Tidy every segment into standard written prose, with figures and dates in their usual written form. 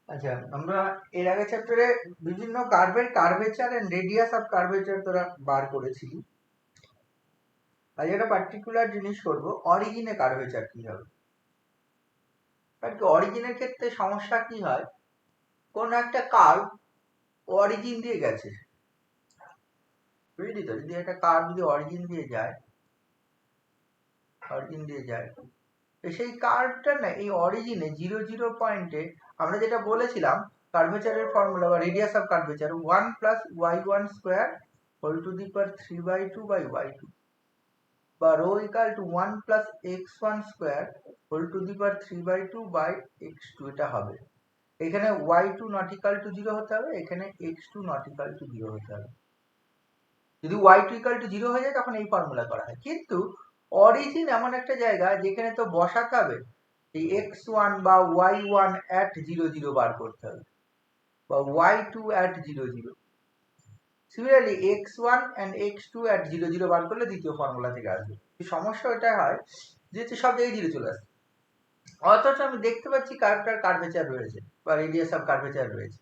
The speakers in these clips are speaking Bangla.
আচ্ছা, আমরা এর আগে চ্যাপ্টারে বিভিন্ন কার্ভের curvature and radius of curvature তোরা বার করেছিলি। আজ একটা পার্টিকুলার জিনিস করব, অরিজিনে কার্ভেচার কি হবে। কারণ কি অরিজিনের ক্ষেত্রে সমস্যা কি হয়, কোন একটা কার্ভ অরিজিন দিয়ে গেছে, বুঝলি তো? যদি একটা কার্ভ যদি অরিজিন দিয়ে যায়, তো সেই কার্ভটা না এই অরিজিনে 0 0 পয়েন্টে আমরা যেটা বলেছিলাম কার্ভেচারের ফর্মুলা বা radius of curvature 1 plus y1 square whole to the power 3/2 by y2, বা rho equal to 1 plus x1 square whole to the power 3/2 by x2। এটা হবে, এখানে y2 নট ইকাল টু 0 হতে হবে, এখানে x2 নট ইকাল টু 0 হতে হবে। যদি y2 ইকাল টু 0 হয়ে যায় তখন এই ফর্মুলা করা হয়। কিন্তু অরিজিন এমন একটা জায়গা যেখানে তো বসাতে হবে এই x1 বা y1 at 0 0 বার করতে হবে, বা y2 at 0 0। Similarly x1 and x2 at 0 0 বার করলে দ্বিতীয় ফর্মুলা থেকে আসবে। সমস্যা ওটা হয় যে সব জায়গায় 0 চলে আসে, অথচ আমি দেখতে পাচ্ছি কার্ভটার কার্ভেচার রয়েছে বা রেডিয়াস অফ কার্ভেচার রয়েছে।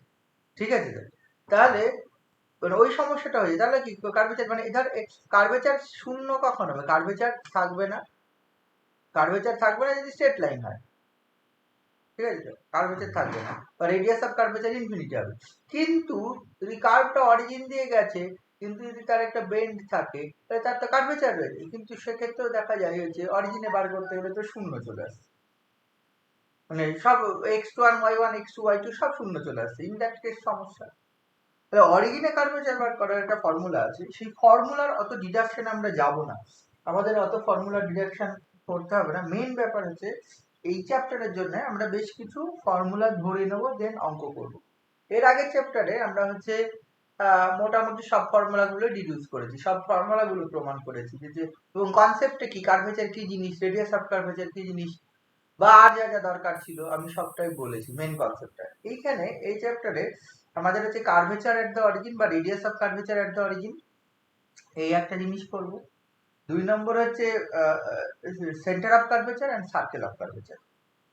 ঠিক আছে, তাহলে মানে ওই সমস্যাটা হয়েছে। তাহলে কি কার্ভেচার মানে ধর কার্ভেচার শূন্য কখন হবে? কার্ভেচার থাকবে না, কার্ভেচার থাকবে না যদি স্ট্রেট লাইন হয়। ঠিক আছে, কার্ভেচার থাকবে না, বা রেডিয়াস অফ কার্ভেচার ইনফিনিটি হবে। কিন্তু যদি কার্ভটা অরিজিন দিয়ে গেছে কিন্তু যদি তার একটা বেন্ড থাকে তাহলে তার তো কার্ভেচার রয়েছে, কিন্তু সেক্ষেত্রেও দেখা যায় হচ্ছে অরিজিনে বার করতে গেলে তো শূন্য চলে আসছে, মানে সব x1 y1 x2 y2 সব শূন্য চলে আসছে। ইন দ্যাট কেস সমস্যা। তাহলে অরিজিনে কার্ভেচার বার করার একটা ফর্মুলা আছে, সেই ফর্মুলার অত ডিডাকশন আমরা যাব না, আমাদের অত ফর্মুলা ডিডাকশন করতে হবে না। মেইন ব্যাপার হচ্ছে এই চ্যাপ্টারের জন্য আমরা বেশ কিছু ফর্মুলা ধরে নেব, দেন অঙ্ক করব। এর আগের চ্যাপ্টারে আমরা হচ্ছে মোটামুটি সব ফর্মুলাগুলো ডিডিউস করেছি, সব ফর্মুলাগুলো প্রমাণ করেছি যে এবং কনসেপ্টে কি, কার্ভেচার কি জিনিস, রেডিয়াস অফ কার্ভেচার কি জিনিস, বা আর যা যা দরকার ছিল আমি সবটাই বলেছি মেন কনসেপ্টটা। এইখানে এই চ্যাপ্টারে আমাদের হচ্ছে কার্ভেচার এট দ্য অরিজিন বা radius of curvature at the origin, এই একটা জিনিস করব। 2 নম্বর হচ্ছে centre of curvature and circle of curvature.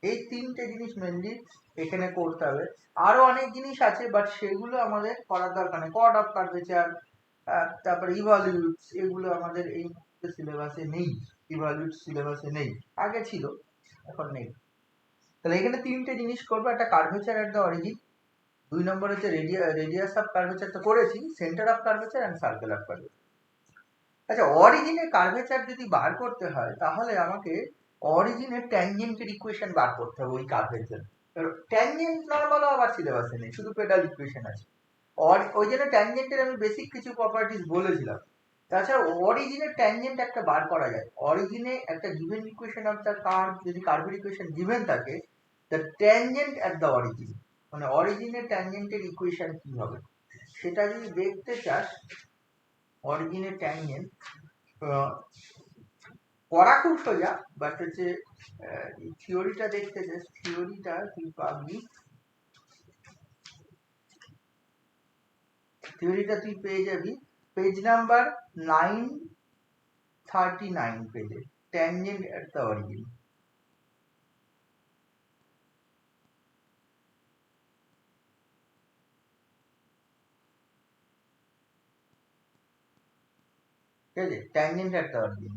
এই তিনটে জিনিস মেনলি এখানে করতে হবে। আরো অনেক জিনিস আছে বাট সেগুলো আমাদের করার দরকার নেই। কর্ড অফ কার্ভেচার, তারপরে ইভালুয়েটস, এগুলো আমাদের এই সিলেবাসে নেই, ইভালুয়েটস সিলেবাসে নেই, আগে ছিল এখন নেই। তাহলে এখানে তিনটে জিনিস করবো, একটা কার্ভেচার এট দ্য অরিজিন, 2 নম্বর হচ্ছে রেডিয়াস অফ কার্ভেচার তো করেছি, centre of curvature and circle of curvature. আচ্ছা, অরিজিনে কার্ভেচার যদি বার করতে হয় তাহলে আমাকে অরিজিনের ট্যানজেন্টের ইকুয়েশন বার করতে হবে ওই কার্ভের জন্য। ট্যানজেন্ট নরমালও আবার সিলেবাসে নেই, শুধু পেডাল ইকুয়েশন আছে। ওই জন্য ট্যানজেন্টের আমি বেসিক কিছু প্রপার্টিজ বলেছিলাম। তাছাড়া অরিজিনের ট্যানজেন্ট একটা বার করা যায়। অরিজিনে একটা given equation of the curve, যদি কার্ভের ইকুয়েশন গিভেন থাকে, the tangent at the origin, মানে অরিজিনের ট্যানজেন্টের ইকুয়েশন কি হবে সেটা যদি দেখতে চাস, অরিজিনের ট্যানজেন্ট করা খুব সোজা, বাট হচ্ছে থিওরিটা দেখতে চাস, থিওরিটা তুই পাবি, থিওরিটা তুই পেয়ে যাবি পেজ নাম্বার 939 পেজে, ট্যানজেন্ট এট দ্য অরিজিন। ঠিক আছে, ট্যানজেন্ট এট দ্য অরিজিন।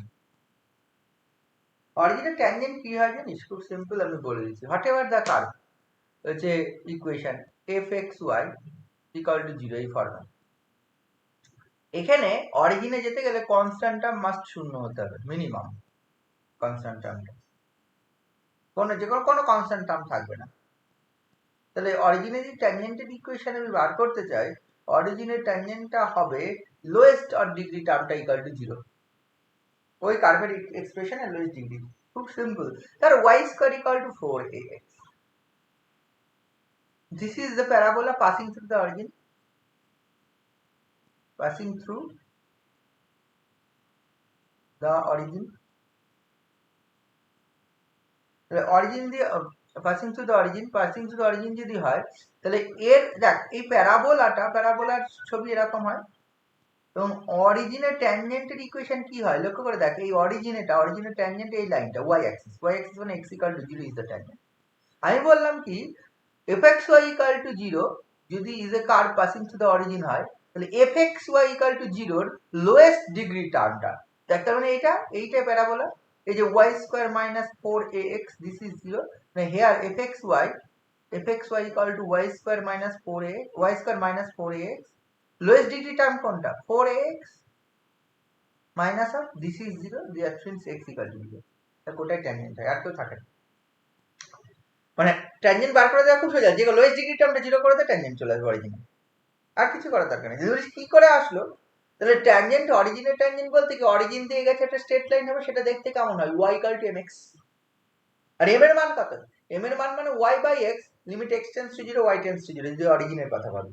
অরিজিনের ট্যানজেন্ট কি হয় জানিস? খুব সিম্পল, আমি বলে দিচ্ছি। হোয়াট এভার দ্য কার্ভ হচ্ছে equation f x y equal to 0, এই ফর্মে এখানে অরিজিনে যেতে গেলে কনস্ট্যান্ট টার্ম মাস্ট শূন্য হতে হবে, মিনিমাম কনস্ট্যান্ট টার্মটা, কোনো কনস্ট্যান্ট টার্ম থাকবে না। তাহলে অরিজিনের যে ট্যানজেন্টের ইকুয়েশন আমি বার করতে চাই, অরিজিনের ট্যানজেন্টটা হবে লোয়েস্ট অর ডিগ্রি টার্মটা ইকুয়াল টু 0, ওই কার্ভের এক্সপ্রেশনের লোয়েস্ট ডিগ্রি। খুব সিম্পল। তার y square equal to 4ax, this is the parabola passing through the origin, passing through the origin, origin দিয়ে passing through the origin, passing through the origin যদি হয় তাহলে এর দেখ এই প্যারাবোলার ছবি এরকম হয়, এবং অরিজিনের ট্যানজেন্টের ইকুয়েশন কি হয় লক্ষ্য করে দেখ। এই অরিজিনের ট্যানজেন্ট এই লাইনটা y অ্যাক্সিস মানে x equal to 0 is the tangent. আমি বললাম কি fxy equal to 0 যদি is a curve passing through the origin হয় তাহলে fxy equal to 0 এর লোয়েস্ট ডিগ্রি টার্মটা দেখতে মানে এইটা প্যারাবোলা এই যে y square minus 4ax this is 0 মানে here fxy equal to y square minus 4a y square minus 4ax lowest degree term কোনটা 4ax minus of this is 0 the reference x equal to 0 এটা কোটায় ট্যানজেন্ট হয় আর কেউ থাকে না মানে ট্যানজেন্ট বার করে দেওয়া খুব সোজা যে লোয়েস্ট ডিগ্রি টার্মটা 0 করে দেয় ট্যানজেন্ট চলে আসবে অরিজিনে আর কিছু করার দরকার নেই যদি কি করে আসলো তাহলে ট্যানজেন্ট অরিজিনের ট্যানজেন্ট বলতে কি অরিজিন দিয়ে গেছে একটা স্ট্রেট লাইন হবে সেটা দেখতে কেমন হয় y equal to mx R m এর মান কত m এর মান মানে y by x limit x tends to 0 y tends to 0 যদি অরিজিনের কথা বলি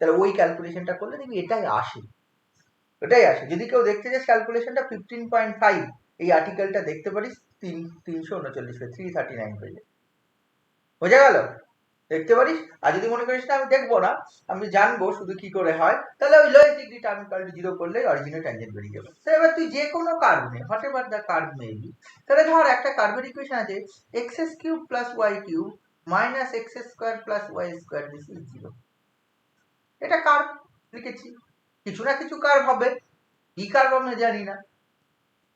তাহলে ওই ক্যালকুলেশনটা করলে দেখবি এটাই আসে যদি কেউ দেখতে চাস ক্যালকুলেশনটা 15.5 এই আর্টিকেলটা দেখতে পারিস 339 339 পেজে বোঝা গেল দেখতে পারিস আর যদি মনে করিস না আমি দেখবো না আমি জানবো শুধু কি করে হয় তাহলে ওই lowest degree term equal to 0 করলে অরিজিনাল ট্যানজেন্ট বেরিয়ে যাবে তো এবার তুই যে কোনো কার্ভ নে whatever the curve may B তাহলে ধর একটা কার্ভের ইকুয়েশন আছে x³ + y³ - x² + y² this is 0 এটা কার্ভ লিখেছি কিছু না কিছু কার্ভ হবে কি কার্ভ আমি জানি না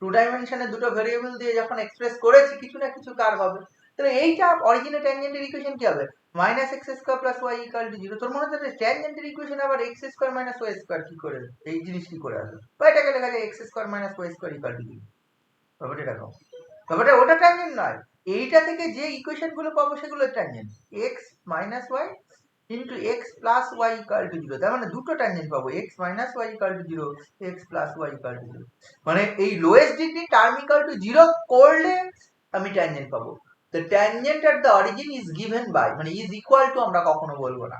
টু ডাইমেনশনে দুটো ভেরিয়েবল দিয়ে যখন এক্সপ্রেস করেছি কিছু না কিছু কার্ভ হবে তাহলে এইটা অরিজিনাল ট্যানজেন্টের ইকুয়েশন কি হবে -x² + y = 0 তোর মনে হচ্ছে ট্যানজেন্টের ইকুয়েশন আবার x² - y² কি করে এই জিনিস কি করে আসবে বা এটাকে লেখা যায় x² - y² = 0 ব্যাপারটা দেখো ব্যাপারটা ওটা ট্যানজেন্ট নয় এইটা থেকে যে ইকুয়েশন গুলো পাবো সেগুলো tangent x - y into x plus y equal to 0 তার মানে দুটো ট্যানজেন্ট পাবো x minus y equal to 0 x plus y equal to 0 মানে এই lowest degree term equal to 0 করলে আমি ট্যানজেন্ট পাবো the tangent at the origin is given by মানে is equal to আমরা কখনো বলবো না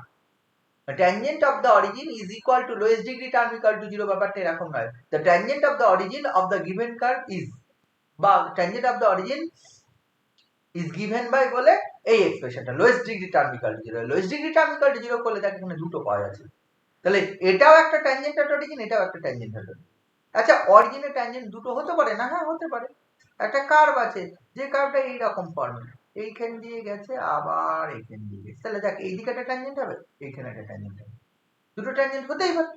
tangent of the origin is equal to lowest degree term equal to 0 ব্যাপারটা এরকম নয় the tangent of the origin of the given curve is বা tangent of the origin is given by বলে এই এক্সপ্রেশনটা lowest degree term equal to 0 lowest degree term equal to 0 করলে দেখ এখানে দুটো পাওয়া যাচ্ছে তাহলে এটাও একটা ট্যানজেন্ট এট অরিজিন এটাও একটা ট্যানজেন্ট এট অরিজিন আচ্ছা অরিজিনে ট্যানজেন্ট দুটো হতে পারে না হ্যাঁ হতে পারে একটা কার্ভ আছে যে কার্ভটা এই রকম ফর্মে এইখান দিয়ে গেছে আবার এইখান দিয়ে গেছে তাহলে দেখ এই দিকে একটা ট্যানজেন্ট হবে এইখানে একটা ট্যানজেন্ট হবে দুটো ট্যানজেন্ট হতেই পারে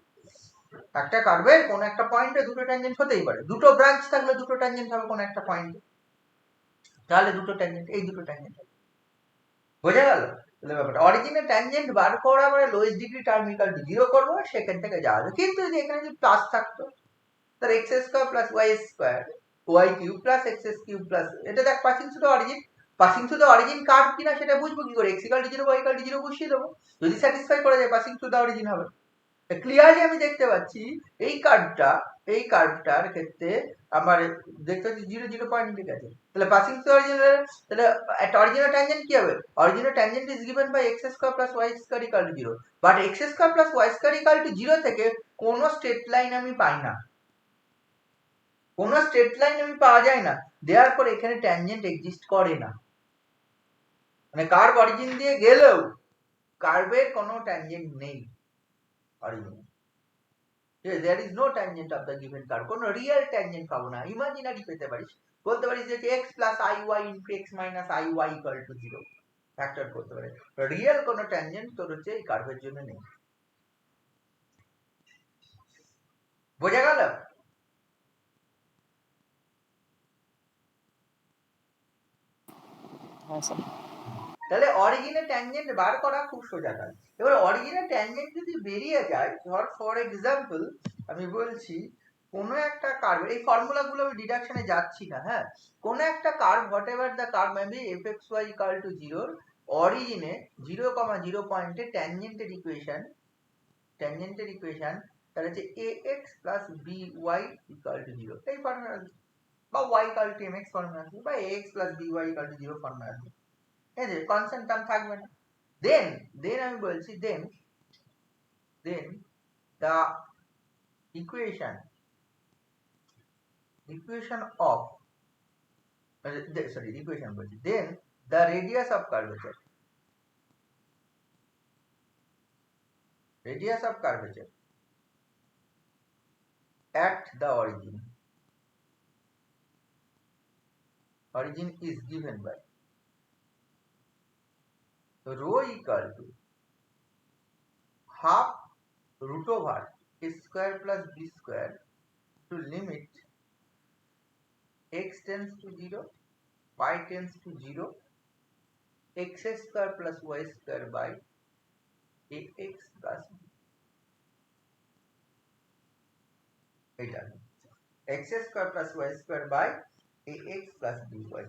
একটা কার্ভের কোন একটা পয়েন্টে দুটো ট্যানজেন্ট হতেই পারে দুটো ব্রাঞ্চ থাকলে দুটো ট্যানজেন্ট হবে কোন একটা পয়েন্টে তাহলে দুটো ট্যানজেন্ট এই দুটো ট্যানজেন্ট বোঝা গেল তাহলে ব্যাপারটা অরিজিনে ট্যানজেন্ট বার করা মানে lowest degree term equal to 0 করব সেখান থেকে যাওয়া যাবে কিন্তু যদি এখানে যদি প্লাস থাকতো তাহলে x² + y² y³ + x³ এটা দেখ passing through the origin passing through the origin curve কিনা সেটা বুঝবো কি করে x = 0 y = 0 বসিয়ে দেবো যদি স্যাটিসফাই করে যায় পাসিং থ্রু দ্য অরিজিন হবে ক্লিয়ারলি আমি দেখতে পাচ্ছি এই কার্ভটার ক্ষেত্রে আমার দেখতে পাচ্ছি 0 0 পয়েন্ট ঠিক আছে তাহলে পাসিং থ্রু অরিজিনাল তাহলে একটা অরিজিনাল ট্যানজেন্ট কি হবে original tangent is given by x² + y² = 0 but x² + y² = 0 থেকে কোন স্ট্রেট লাইন আমি পাই না কোন স্ট্রেট লাইন আমি পাওয়া যায় না দেয়ারপর এখানে ট্যানজেন্ট এক্সিস্ট করে না মানে কার্ভ অরিজিন দিয়ে গেলেও কার্ভের কোনো ট্যানজেন্ট নেই origin there is no tangent of the given curve কোনো রিয়েল ট্যানজেন্ট পাবো না ইমাজিনারি পেতে পারিস বলতে পারিস যে x + iy * x - iy = 0 factor করতে পারে রিয়েল কোনো ট্যানজেন্ট তোর হচ্ছে এই কার্ভের জন্য নেই বোঝা গেল হ্যাঁ স্যার তাহলে অরিজিনে ট্যানজেন্ট বার করা খুব সোজা কাজ এবার অরিজিনে ট্যানজেন্ট যদি বেরিয়ে যায় ধর ফর এক্সাম্পল আমি বলছি কোন একটা কার্ভ এই ফর্মুলাগুলো আমি ডিডাকশনে যাচ্ছি না হ্যাঁ কোন একটা curve whatever the curve maybe fxy = 0 অরিজিনে 0, 0 পয়েন্টে ট্যানজেন্টের ইকুয়েশন তাহলে হচ্ছে ax + by = 0 এই ফর্মুলা বা y = mx ফর্মুলা বা ax + by = 0 ফর্মুলা এই যে কনস্ট্যান্ট টার্ম থাকবে না দেন আমি বলছি দেন the equation of then the radius of curvature at the origin is given by rho equal to half root over a square plus b square to limit x tends to 0, y tends to 0, x square plus y square by ax plus b. এটা x square plus y square by ax plus by।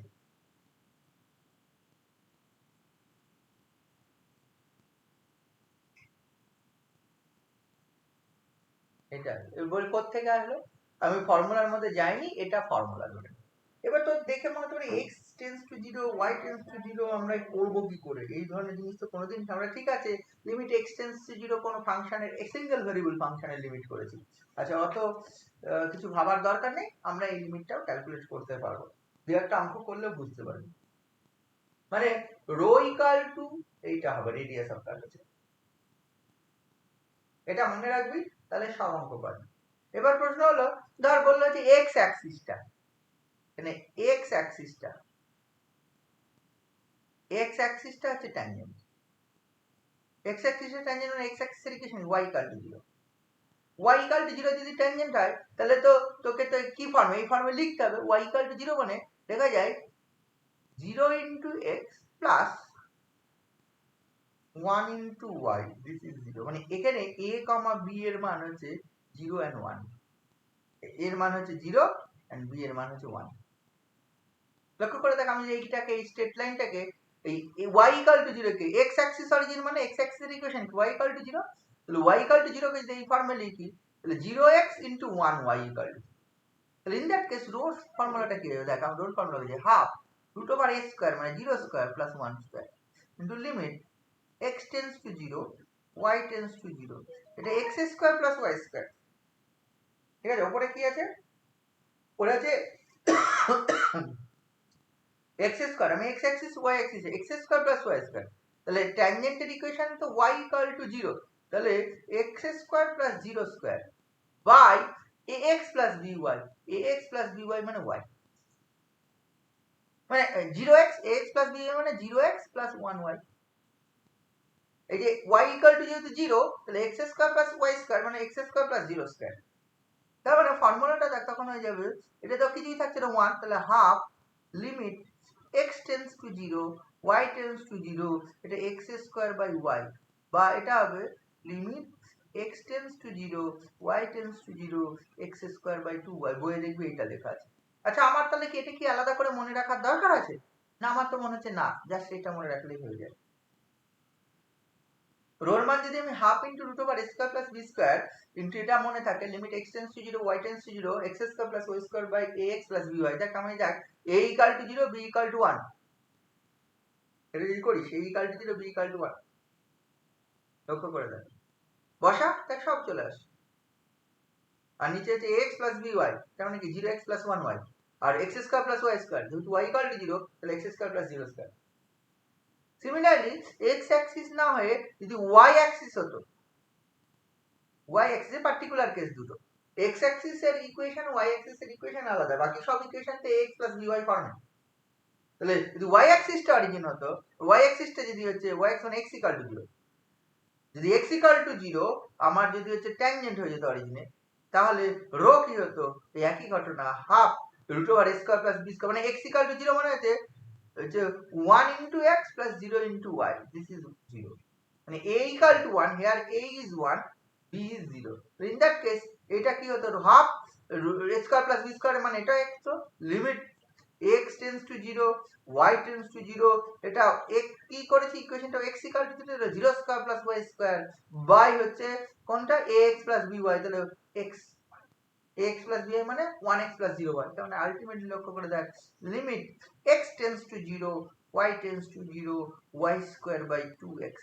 এটা এবার কোথা থেকে আসলো? আমি ফর্মুলার মধ্যে যাইনি, এটা ফর্মুলা ধরে। এবার তো দেখে মনে করি x tends to 0, y tends to 0 আমরা করব কি করে? এই ধরনের জিনিস তো কোনোদিন আমরা, ঠিক আছে লিমিট x টেন্ডস টু 0 কোন ফাংশনের সিঙ্গেল ভেরিয়েবল ফাংশনের লিমিট করেছি। আচ্ছা, অত কিছু ভাবার দরকার নেই, আমরা এই লিমিটটাও ক্যালকুলেট করতে পারবো। দুই একটা অঙ্ক করলে বুঝতে পারবে। মানে রো ইকুয়াল টু এইটা হবে রেডিয়াস অফ কার্ভেচার। এটা মনে রাখবি, তাহলে সব অঙ্ক পারবি। এবার প্রশ্ন হলো, ধর বললো যে এক্স অ্যাক্সিসটা, মানে এক্স অ্যাক্সিসটা হচ্ছে ট্যানজেন্ট। এক্স অ্যাক্সিসের ট্যানজেন্ট মানে এক্স অ্যাক্সিসের equation y equal to 0। y equal to 0 যদি ট্যানজেন্ট হয়, তাহলে তো তোকে তো কি ফর্মে, এই ফর্মে লিখতে হবে। y ইকুয়াল টু 0 মানে লেখা যায় 0 into x plus 1 into y, this is 0। মানে এখানে a, b এর মান হচ্ছে 0 এন্ড 1, এর মান হচ্ছে 0 এন্ড b এর মান হচ্ছে 1। লক্ষ্য করে দেখ, আমি এইটাকে, এই স্ট্রেট লাইনটাকে, এই y equal to 0 K x Axis origin মানে x অ্যাক্সিস এর ইকুয়েশন কি y ইকুয়াল টু 0, তাহলে y ইকুয়াল টু 0 কে যদি এই ফর্মে লিখি, তাহলে 0x * 1 y ইকুয়াল টু, তাহলে ইন দ্যাট কেস রোলস ফর্মুলাটা কি হবে? দেখ, আমরা রোল ফর্মুলা হচ্ছে half root over a square মানে 0 square plus 1 square into limit x tends to 0, y tends to 0, এটা x square plus y square. ঠিক আছে, উপরে কি আছে? ওরা আছে x স্কয়ার, আমি x axis y axis x square plus y square, তাহলে ট্যানজেন্টের ইকুয়েশন তো y ইকুয়াল টু 0, তাহলে x square plus 0 square by ax plus by, ax plus by মানে y, মানে 0x, ax প্লাস by মানে 0x প্লাস 1y। এই যে y ইকুয়াল টু যেহেতু 0, তাহলে x square plus y square মানে x স্কয়ার প্লাস 0 স্কয়ার। তার মানে ফর্মুলাটা দেখ তখন হয়ে যাবে, এটা তো কিছুই থাকছে না 1, তাহলে half limit x tends to 0, y tends to 0, এটা x স্কয়ার বাই y, বা এটা হবে limit x tends to 0, y tends to 0, x square by 2y। বইয়ে দেখবি এটা লেখা আছে। আচ্ছা, আমার তাহলে কি এটা কি আলাদা করে মনে রাখার দরকার আছে? না, আমার তো মনে হচ্ছে না, জাস্ট এটা মনে রাখলেই হয়ে যায়। রোর মান যদি আমি half into root over a square plus b square into এটা মনে থাকে limit x tends to 0, y tends to 0, x square plus y square by ax plus by, দেখ আমি দেখ a equal to 0, b equal to 1, এটা যদি করি a equal to 0, b equal to 1, লক্ষ্য করে দেখ, বসা দেখ সব চলে আসে। আর নিচে আছে ax প্লাস by, তার মানে কি 0x প্লাস 1y, আর x square plus y square, যেহেতু y ইকুয়াল টু 0, তাহলে x square plus 0 square. Similarly x Axis না হয়ে যদি y অ্যাক্সিস হতো, y অ্যাক্সিস এর পার্টিকুলার কেস দুটো, x অ্যাক্সিস এর ইকুয়েশন, y অ্যাক্সিস এর ইকুয়েশন আলাদা, বাকি সব ইকুয়েশনতে ax প্লাস by ফর্মে। তাহলে যদি y অ্যাক্সিসটা অরিজিন হতো, y অ্যাক্সিসটা যদি হচ্ছে y x মানে x ইকুয়াল টু 0, যদি x ইকুয়াল টু 0 আমার যদি হচ্ছে ট্যানজেন্ট হয়ে যেত অরিজিনে, তাহলে রো কি হতো? এই একই ঘটনা, half root over a square plus b square, মানে x ইকুয়াল টু 0 মানে হচ্ছে 1 into x plus 0 into y, this is 0, মানে a equal to 1, here a is 1, b is 0, so in that case এটা কি হতো? Half a square plus b square মানে এটা x, তো limit x tends to 0, y tends to 0, এটা x কি করেছি ইকুয়েশনটা x equal to 0 square plus y square by হচ্ছে কোনটা ax plus by, তাহলে x plus by মানে 1x plus 0y, তার মানে আলটিমেটলি লক্ষ্য করে দেখ limit x tends to 0, y tends to 0, y square by 2x।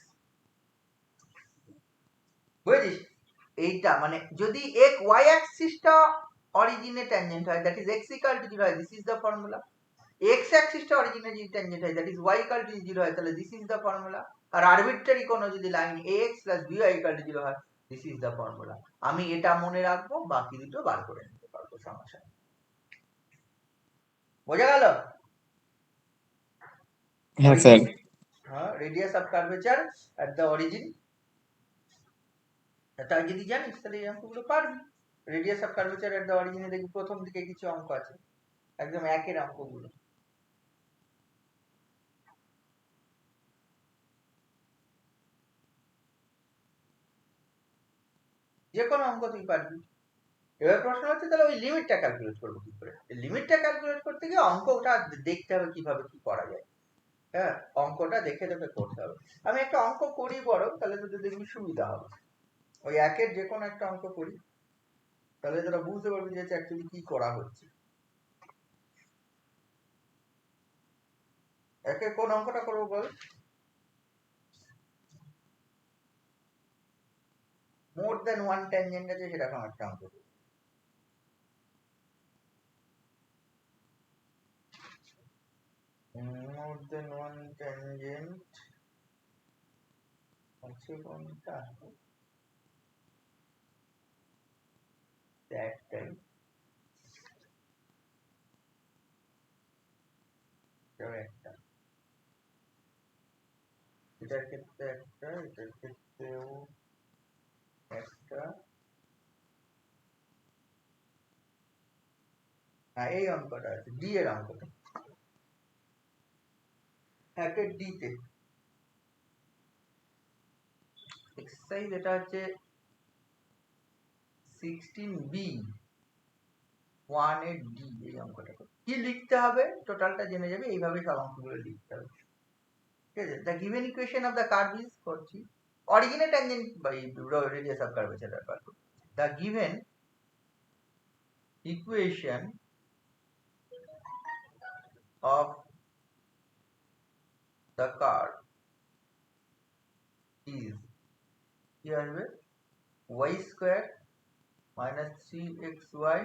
বুঝেছিস? এইটা মানে যদি এক y অ্যাক্সিসটা অরিজিনে ট্যানজেন্ট হয়, that is x equal to 0 হয়, this is the formula. x অ্যাক্সিসটা অরিজিনে যদি ট্যানজেন্ট হয়, that is y equal to 0 হয়, তাহলে দিস ইজ দ্য ফর্মুলা। আর আরবিট্রারি কোনো যদি line ax plus by equal to 0 হয়, দিস ইজ দ্য ফর্মুলা। আমি এটা মনে রাখবো, বাকি দুটো বার করে নিতে পারবো, সমস্যা নেই। বোঝা গেল? হ্যাঁ sir. Radius of curvature at the origin, তাই যদি জানিস তাহলে এই অঙ্কগুলো পারবি। Radius of curvature at the অরিজিনে দেখবি প্রথম দিকে কিছু অঙ্ক আছে, একদম একের অঙ্কগুলো। যে কোনো অঙ্ক তুই পারবি। এবার প্রশ্ন হচ্ছে তাহলে ওই লিমিটটা ক্যালকুলেট করবো কি করে? লিমিটটা ক্যালকুলেট করতে গিয়ে অঙ্কটা দেখতে হবে কিভাবে কি করা যায়। হ্যাঁ, অঙ্কটা দেখে দেখে করতে হবে। আমি একটা অঙ্ক করি বড়, তাহলে তোদের দেখবি সুবিধা হবে। ওই একের যে কোনো একটা অঙ্ক করি, তাহলে তোরা বুঝতে পারবি যে অ্যাকচুয়ালি কি করা হচ্ছে। একে কোন অঙ্কটা করবো বল? মোর দেন ওয়ান ট্যানজেন্ট আছে সেরকম একটা অঙ্ক। মোর দেন ওয়ান ট্যানজেন্ট আছে কোনটা? একটাই, একটা। এটার ক্ষেত্রে একটা, এটার ক্ষেত্রেও একটা। হ্যাঁ, এই অঙ্কটা আছে, ডি এর অঙ্কটা। একের ডি তে এক্সারসাইজ এটা হচ্ছে 16B 1 এর ডি। এই অঙ্কটা কি লিখতে হবে টোটালটা জেনে যাবে, এইভাবে সব অঙ্কগুলো লিখতে হবে। ঠিক আছে, the given equation of the curve is করছি অরিজিনে tangent by radius of curvature ব্যাপার। The given equation of the curve is কি আসবে y square minus 3xy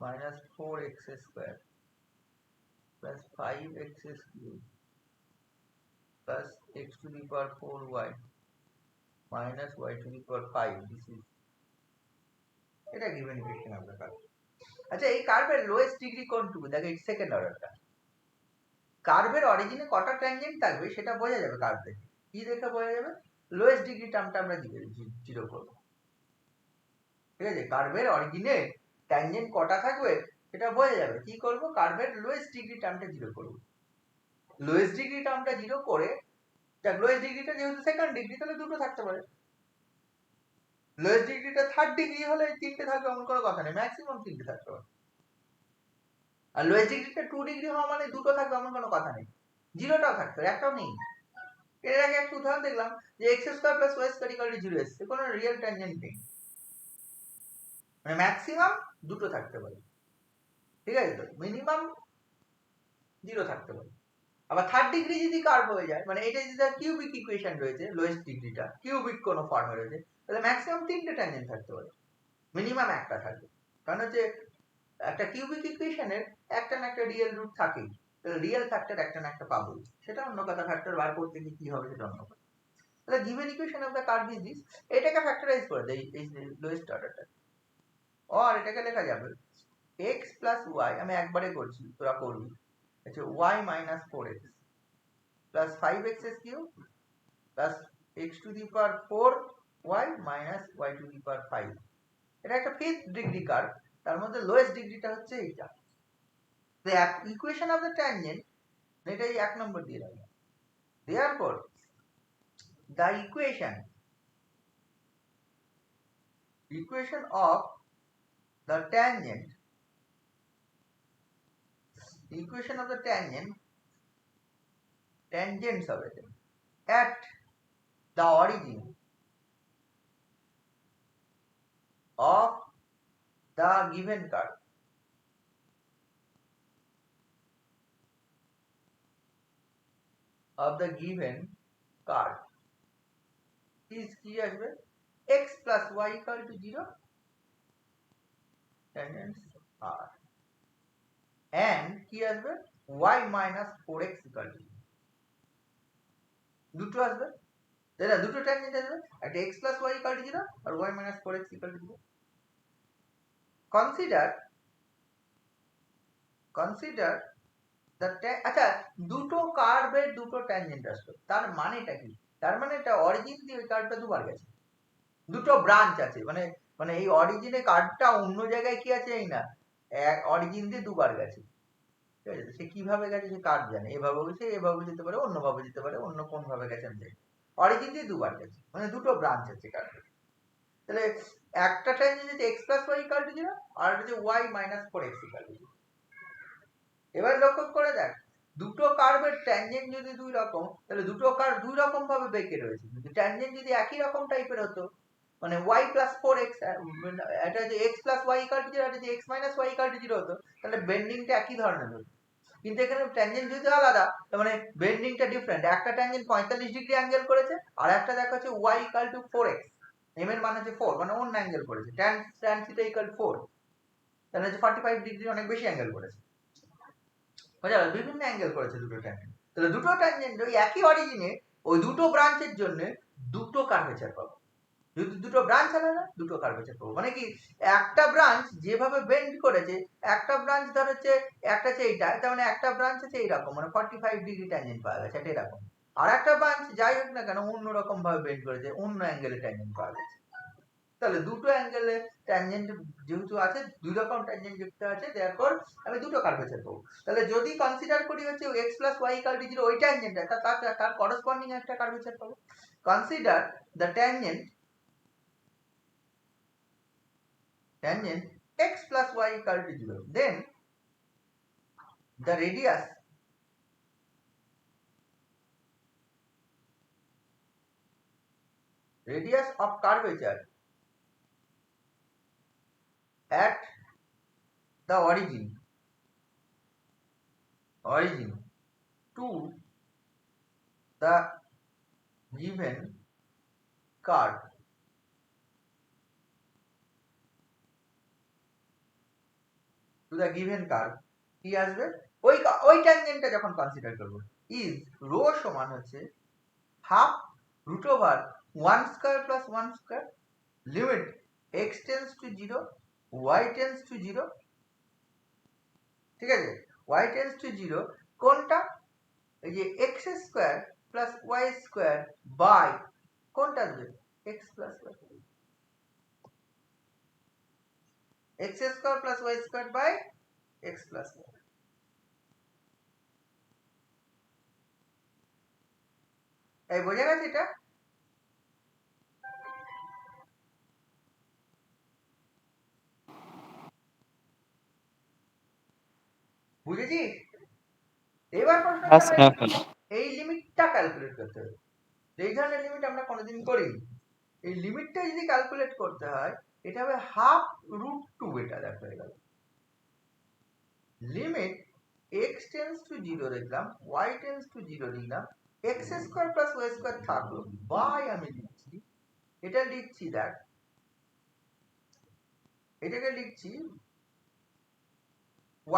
minus 4x square plus 5x cube plus x to the power 4y minus y to the power 5. This is এটা given equation of the curve. আচ্ছা, এই কার্ভের লোয়েস্ট ডিগ্রি কোনটুকু? দেখো এই সেকেন্ড অর্ডারটা। কার্ভের অরিজিনে কটা ট্যানজেন্ট থাকবে সেটা বোঝা যাবে কার্ভ দেখে। কি দেখে বোঝা যাবে? লোয়েস্ট ডিগ্রি টার্মটা আমরা জিরো করব। ঠিক আছে, কার্ভের অরিজিনে ট্যানজেন্ট কটা থাকবে সেটা বোঝা যাবে। কি করব? কার্ভের লোয়েস্ট ডিগ্রি টার্মটা জিরো করব। লোয়েস্ট ডিগ্রি টার্মটা জিরো করে, দেখ লোয়েস্ট ডিগ্রিটা যেহেতু সেকেন্ড ডিগ্রি তাহলে দুটো থাকতে পারে। লোয়েস্ট ডিগ্রিটা থার্ড ডিগ্রি হলে তিনটে থাকবে এমন কোনো কথা নেই, ম্যাক্সিমাম তিনটে থাকতে পারে। আর লোয়েস্ট ডিগ্রিটা 2 ডিগ্রি হওয়া মানে দুটো থাকবে এমন কোনো কথা নেই, জিরোটাও থাকতে পারে, একটাও নেই। এর আগে একটা উদাহরণ দেখলাম যে x square plus y square equal to 0 এসছে, কোনো রিয়েল ট্যানজেন্ট নেই, মানে ম্যাক্সিমাম দুটো থাকতে পারে। ঠিক আছে, তো মিনিমাম জিরো থাকতে পারে। আবার থার্ড ডিগ্রি যদি কার্ভ হয়ে যায়, মানে এটা যদি কিউবিক ইকুয়েশন রয়েছে, লোয়েস্ট ডিগ্রিটা কিউবিক কোন ফর্মে রয়েছে, তাহলে ম্যাক্সিমাম তিনটে ট্যানজেন্ট থাকতে পারে, মিনিমাম একটা থাকবে। কারণ হচ্ছে একটা কিউবিক ইকুয়েশনের একটা না একটা রিয়েল রুট থাকেই, তাহলে রিয়েল ফ্যাক্টর একটা না একটা পাবো, সেটা অন্য কথা, ফ্যাক্টর বার করতে গিয়ে কি হবে সেটা অন্য কথা। তাহলে given equation of the curve is this, এটাকে ফ্যাক্টরাইজ করে দেই এই লোয়েস্ট অর্ডারটা, আর এটাকে লেখা যাবে x প্লাস y, আমি একবারে করছি তোরা করবি, আচ্ছা y minus 4x plus 5x cube plus x to the power 4y minus y to the power 5। এটা একটা ফিফথ ডিগ্রি কার্ভ, তার মধ্যে লোয়েস্ট ডিগ্রিটা হচ্ছে এইটা। the equation of the tangent, এটাই এক নম্বর দিয়ে রাখলাম। therefore the equation of the tangent, equation of the tangents of it at the origin of the given curve is কি আসবে x plus y equal to 0, tangents r, and কি আসবে y minus 4x equal to 0, দুটো আসবে, তাই না? দুটো ট্যানজেন্ট আসবে, একটা x plus y equal to 0 R y minus 4x equal to 0. consider আচ্ছা, দুটো কার্ভের দুটো ট্যানজেন্ট আসলো, তার মানেটা কি? তার মানে এটা অরিজিন দিয়ে ওই কার্ভটা দুবার গেছে, দুটো ব্রাঞ্চ আছে, মানে মানে এই অরিজিনে কার্ভটা অন্য জায়গায় কি আছে এই না, অরিজিন দিয়ে দুবার গেছে। ঠিক আছে, সে কিভাবে গেছে সে কার্ভ জানে, এভাবে গেছে, এভাবে যেতে পারে, অন্যভাবে যেতে পারে, অন্য কোন ভাবে গেছে আমি জানি। অরিজিন দিয়ে দুবার গেছে, মানে দুটো ব্রাঞ্চ আছে কার্ভের। তাহলে একটা ট্যানজেন্ট হচ্ছে x plus y equal to 0, আর হচ্ছে y minus 4x equal to 0। এবার লক্ষ্য করে দেখ, দুটো কার্ভের ট্যানজেন্ট যদি দুই রকম, তাহলে দুটো কার্ভ দুই রকম ভাবে বেঁকে রয়েছে। কিন্তু ট্যানজেন্ট যদি একই রকম টাইপের হতো, মানে y প্লাস 4x, এটা যে x plus y equal to 0, এটা যে x minus y equal to 0 হতো, তাহলে বেন্ডিংটা একই ধরনের হতো। কিন্তু এখানে ট্যানজেন্ট যদি আলাদা, তার মানে বেন্ডিংটা ডিফারেন্ট। একটা ট্যানজেন্ট 45 ডিগ্রি অ্যাঙ্গেল করেছে, আর একটা দেখা হচ্ছে y equal two 4x, m এর মান হচ্ছে 4, মানে অন্য অ্যাঙ্গেল করেছে, tan থিটা ইকুয়াল 4, তাহলে হচ্ছে 45 ডিগ্রি অনেক বেশি অ্যাঙ্গেল করেছে। বুঝা গেল, বিভিন্ন অ্যাঙ্গেল করেছে দুটো ট্যানজেন্ট। তাহলে দুটো ট্যানজেন্ট ওই একই অরিজিনে ওই দুটো ব্রাঞ্চের জন্য দুটো কার্ভেচার পাবো। যদি দুটো ব্রাঞ্চ আলাদা, দুটো কার্ভেচার পাবো। মানে কি, একটা ব্রাঞ্চ যেভাবে বেন্ড করেছে, একটা ব্রাঞ্চ ধর হচ্ছে একটা হচ্ছে এইটা, তার মানে একটা ব্রাঞ্চ হচ্ছে এইরকম, মানে 45 ডিগ্রি ট্যানজেন্ট পাওয়া গেছে, এটা এরকম। আর একটা ব্রাঞ্চ যাই হোক না কেন অন্য রকম ভাবে বেন্ড করেছে, অন্য অ্যাঙ্গেলে ট্যানজেন্ট পাওয়া গেছে। তাহলে দুটো অ্যাঙ্গেলে ট্যানজেন্ট যেহেতু আছে, দুই রকম ট্যানজেন্ট যুক্ত আছে, দেয়ারফর আমি দুটো কার্ভেচার পাবো। তাহলে যদি কনসিডার করি হচ্ছে x plus y equal to 0 ওই ট্যানজেন্টটা, তার করসপন্ডিং একটা কার্ভেচার পাবো। Consider the tangent x plus y equal to 0, then the radius of curvature at the origin to the given curve কি আসবে, ওই ট্যানজেন্টটা যখন কনসিডার করব, ইজ রো সমান হচ্ছে half root over 1 square plus 1 square limit x tends to 0, y tends to 0। ঠিক আছে, y টেন্ডস টু 0 কোনটা, এই যে x square plus y square by কোনটা আসবে, x plus y, x square plus y square by x plus y। এই বোঝা গেছে এটা? বুঝেছিস? এবার প্রশ্ন, এই লিমিটটা ক্যালকুলেট করতে হবে। এই ধরনের লিমিট আমরা কোনোদিন করিনি। এই লিমিটটা যদি ক্যালকুলেট করতে হয়, এটা হবে হাফ রুট 2, এটা দেখো হয়ে গেল। লিমিট x টেন্ডস টু 0 লিখলাম, y টেন্ডস টু 0 লিখলাম, x square plus y square থাকলো, বাই আমি লিখছি, এটা লিখছি দেখ, এটাকে লিখছি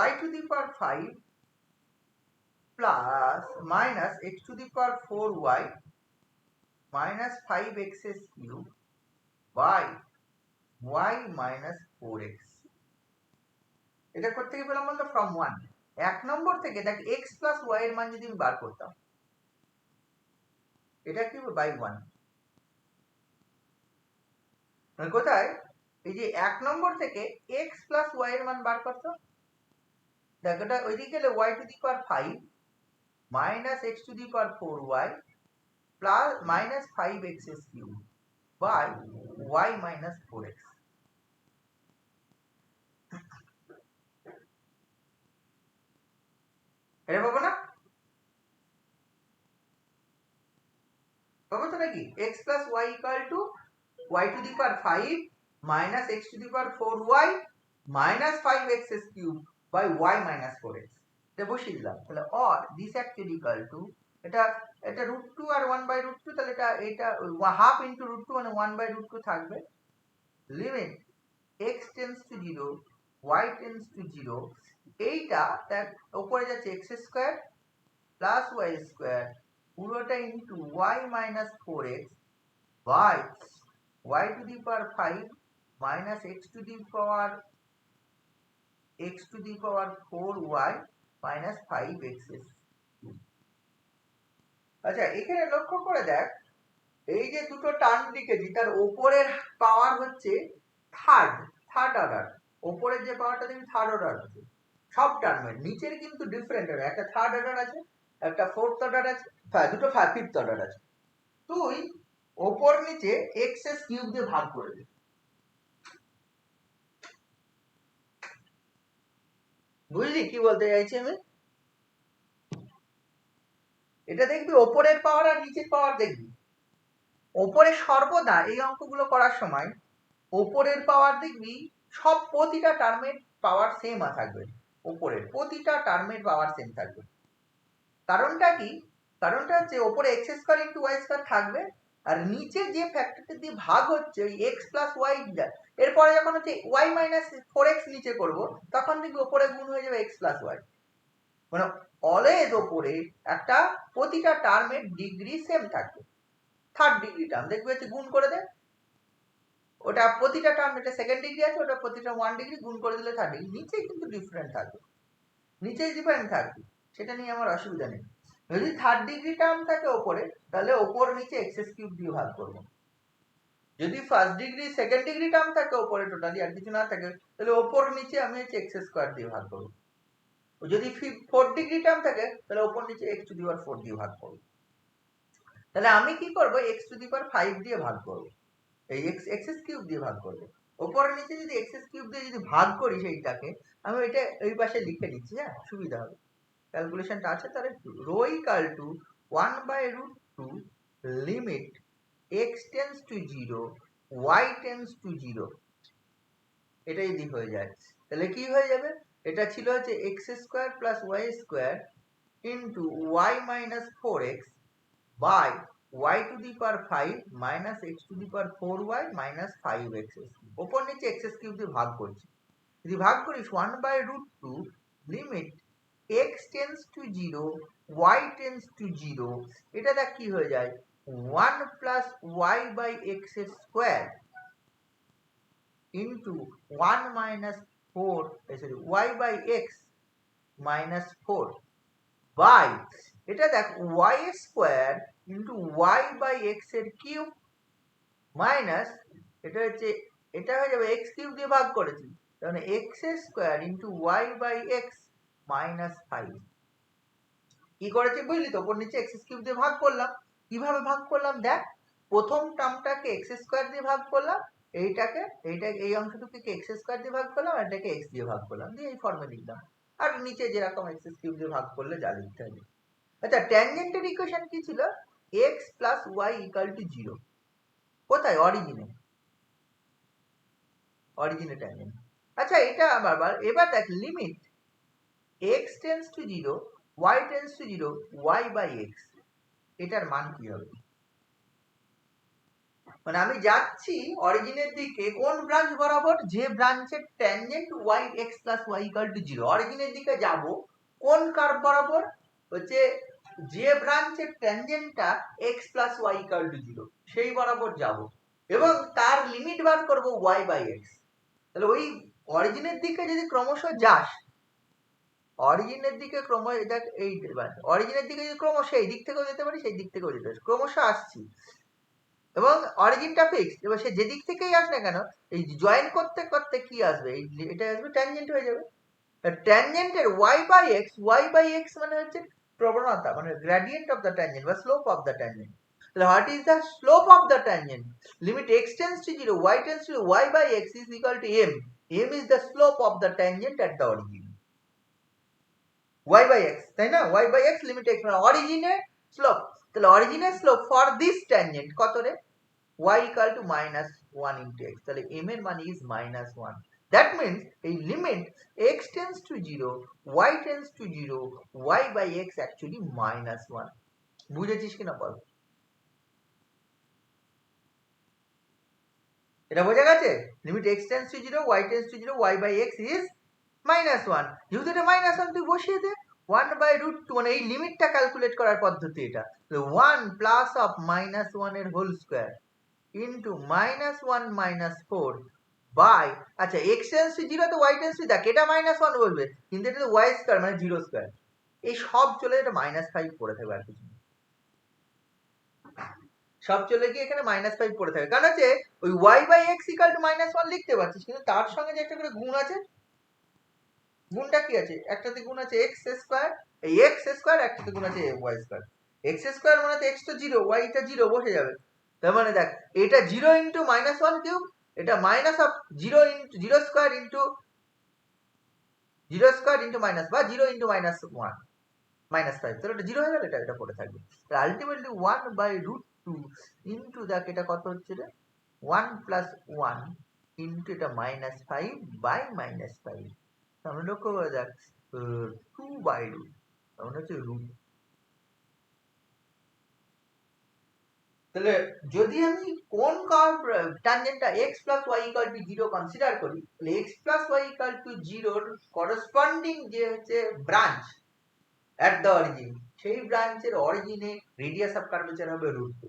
y to the power 5 plus minus x to the power 4y minus 5x cube by y minus 4x। এটা করতে গিয়ে পেলাম বলতো ফ্রম 1, এক নম্বর থেকে দেখ x প্লাস y এর মান যদি আমি বার করতাম, এটা কি হবে বাই 1, মানে কোথায়, এই যে এক নম্বর থেকে x প্লাস y এর মান বার করতো, দেখ এটা ওইদিকে গেলে y to the power 5 minus x to the power 4y plus minus 5x cube by y minus 4x। এটা পাবো না, পাবো তো নাকি, x plus y equal to y to the power 5 minus x to the power 4y minus 5x cube by y minus 4x। এটা বসিয়ে দিলাম, তাহলে or this actually equal to, এটা এটা রুট 2 আর 1 বাই রুট 2, তাহলে এটা হাফ ইনটু রুট 2 মানে 1 বাই রুট 2 থাকবে। Limit x tends to 0, y tends to 0, এইটা তার উপরে যাচ্ছে x square plus y square পুরোটা into y minus 4x by y to the power 5 minus x to the power 4y minus 5x। আচ্ছা এখানে লক্ষ্য করে দেখ, এই যে দুটো টার্ম লিখেছি তার উপরের পাওয়ার হচ্ছে থার্ড অর্ডার, উপরের যে পাওয়ারটা দেখবি থার্ড অর্ডার আছে সব টার্মের, নিচের কিন্তু ডিফারেন্ট অর্ডার, একটা থার্ড অর্ডার আছে, একটা ফোর্থ অর্ডার আছে, দুটো ফিফথ অর্ডার আছে। তুই ওপর নিচে এক্স কিউব দিয়ে ভাগ করে দে। বুঝলি কি বলতে চাইছি আমি? এটা দেখবি ওপরের পাওয়ার আর নিচের পাওয়ার দেখবি, ওপরে সর্বদা এই অঙ্কগুলো করার সময় ওপরের পাওয়ার দেখবি সব প্রতিটা টার্মের পাওয়ার সেম থাকবে, ওপরের প্রতিটা টার্মের পাওয়ার সেম থাকবে। কারণটা কি? কারণটা হচ্ছে ওপরে x square into y square থাকবে, আর নিচে যে ফ্যাক্টরটা দিয়ে ভাগ হচ্ছে ওই এক্স প্লাস ওয়াই, এরপরে যখন হচ্ছে ওয়াই মাইনাস 4x নিচে করব তখন দেখবি ওপরে গুণ হয়ে যাবে এক্স প্লাস ওয়াই। মানে অলওয়েজ ওপরে একটা প্রতিটা টার্মের ডিগ্রি সেম থাকবে। থার্ড ডিগ্রি টার্ম দেখবি হচ্ছে গুণ করে দেয়, ওটা প্রতিটা টার্ম, এটা সেকেন্ড ডিগ্রি আছে, ওটা প্রতিটা 1 ডিগ্রি গুণ করে দিলে থার্ড ডিগ্রি। নিচে কিন্তু ডিফারেন্ট থাকবে, নিচেই ডিফারেন্ট থাকবে, সেটা নিয়ে আমার অসুবিধা নেই। যদি থার্ড ডিগ্রি টার্ম থাকে ওপরে, তাহলে ওপর নিচে এক্স কিউব দিয়ে ভাগ করব। যদি first degree second degree term থাকে ওপরে টোটালি আর কিছু না থাকে, তাহলে ওপর নিচে আমি হচ্ছে এক্স স্কোয়ার দিয়ে ভাগ করব। যদি ফোর্থ ডিগ্রি টার্ম থাকে তাহলে ওপর নিচে এক্স টু দি পাওয়ার 4 দিয়ে ভাগ করব। তাহলে আমি কি করব, এক্স টু দি পাওয়ার 5 দিয়ে ভাগ করব, এই এক্স কিউব দিয়ে ভাগ করব। ওপর নিচে যদি এক্স কিউব দিয়ে যদি ভাগ করি সেইটাকে, আমি এটা এই পাশে লিখে নিচ্ছি, হ্যাঁ সুবিধা হবে, ক্যালকুলেশনটা আছে তার একটু। Rho equal to 1/√2 limit x tends to 0 y tends to 0, এটা যদি হয়ে যায় তাহলে কি হয়ে যাবে, এটা ছিল হচ্ছে x square plus y square into y minus 4x by y to the power 5 minus x to the power 4y minus 5x। ওপর নিচে এক্স কিউব দিয়ে ভাগ করছি, যদি ভাগ করিস 1/√2 limit x tends to 0 y tends to 0, এটা দেখ কি হয়ে যায় 1 plus y by x square into 1 minus 4 sorry y by x minus 4 by এটা দেখ y square into y by x এর কিউব মাইনাস এটা হচ্ছে, এটা হয়ে যাবে এক্স কিউব দিয়ে ভাগ করেছি, তাহলে x square into y by x minus 5। কি করেছি বুঝলি তো, ওপর নিচে এক্স কিউব দিয়ে ভাগ করলাম। কিভাবে ভাগ করলাম দেখ, প্রথম টার্মটাকে এক্স স্কোয়ার দিয়ে ভাগ করলাম, এইটাকে এই অংশটুকুকে এক্স স্কোয়ার দিয়ে ভাগ করলাম, আর এটাকে এক্স দিয়ে ভাগ করলাম, দিয়ে এই ফর্মে লিখলাম। আর নিচে যেরকম এক্স কিউব দিয়ে ভাগ করলে যা লিখতে হবে। আচ্ছা ট্যানজেন্টের ইকুয়েশন কি ছিল, x plus y equal to 0, কোথায় অরিজিনে, অরিজিনে ট্যানজেন্ট। আচ্ছা এটা আবার এবার দেখ limit x tends to 0 y tends to 0 y by x, এটার মান কি হবে, মানে আমি যাচ্ছি অরিজিনের দিকে কোন ব্রাঞ্চ বরাবর, যে ব্রাঞ্চের tangent y x plus y equal to 0, অরিজিনের দিকে যাব কোন কার্ভ বরাবর, হচ্ছে যে ব্রাঞ্চের ট্যানজেন্টটা x plus y equal to 0 সেই বরাবর যাব, এবং তার লিমিট বার করব y বাই x। তাহলে ওই অরিজিনের দিকে যদি ক্রমশ যাস, অরিজিনের দিকে অরিজিনের দিকে যদি ক্রমশ এই দিক থেকেও যেতে পারি, সেই দিক থেকেও যেতে পারি, ক্রমশ আসছি এবং অরিজিনটা ফিক্সড, এবার সে যে দিক থেকেই আসে না কেন এই জয়েন করতে করতে কি আসবে, এটা আসবে ট্যানজেন্ট হয়ে যাবে। ট্যানজেন্টের y বাই x মানে হচ্ছে প্রবণতা, মানে গ্রেডিয়েন্ট অফ দ্য ট্যানজেন্ট বা স্লোপ অফ দ্য ট্যানজেন্ট। তাহলে what is the slope of the tangent, limit x tends to 0 y tends to y by x is equal to m, m is the slope of the tangent at the origin, y by x, তাই না, y by x limit x মানে অরিজিনের স্লোপ। তাহলে অরিজিনের স্লোপ ফর দিস ট্যানজেন্ট কত রে, y equal to minus 1 into x, তাহলে m এর মান is minus 1। দ্যাট মিন্স এই limit x tends to 0 y tends to 0 y by x actually minus 1। বুঝেছিস কিনা বল, এটা বোঝা গেছে, limit x tends to 0 y tends to 0 y by x is minus 1। যেহেতু এটা মাইনাস 1 তুই বসিয়ে দে 1/√2, মানে এই লিমিটটা ক্যালকুলেট করার পদ্ধতি এটা, 1 প্লাস অফ মাইনাস 1 এর whole square into minus 1 minus 4 by আচ্ছা x টেন্ডস টু 0 তো y টেন্ডস টু, দেখ এটা -1 বলবে কিন্তু এটা তো y স্কয়ার মানে 0 স্কয়ার, এই সব চলে এটা -5 পড়ে থাকবে আর কিছু না, সব চলে গিয়ে এখানে -5 পড়ে থাকবে, কারণ হচ্ছে ওই y by x equal to -1 লিখতে পারছিস কিন্তু তার সঙ্গে যে একটা করে গুণ আছে, গুণটা কি আছে, একটাতে গুণ আছে x স্কয়ার, এই x স্কয়ার একটাতে গুণ আছে y স্কয়ার, x স্কয়ার মানে তো x তো 0 y টা 0 বসে যাবে, তার মানে দেখ এটা 0 ইনটু -1 কিউব, এটা minus of 0 into 0 square into 0 square into minus বা 0 ইনটু -1 -5, তাহলে এটা 0 হয়ে গেল, এটা পড়ে থাকবে, তাহলে আলটিমেটলি 1/√2 ইনটু দেখ এটা কত হচ্ছে রে 1 প্লাস 1 ইনটু এটা -5 বাই -5, আমরা লক্ষ্য করে দেখ 2/√, তাহলে হচ্ছে রুট। তাহলে যদি আমি কোন কার্ভ ট্যানজেন্টটা x plus y equal to 0 consider করি, তাহলে x plus y equal to 0 এর করসপন্ডিং যে হচ্ছে ব্রাঞ্চ at the origin, সেই ব্রাঞ্চের অরিজিনে রেডিয়াস অফ কার্ভেচার হবে √2।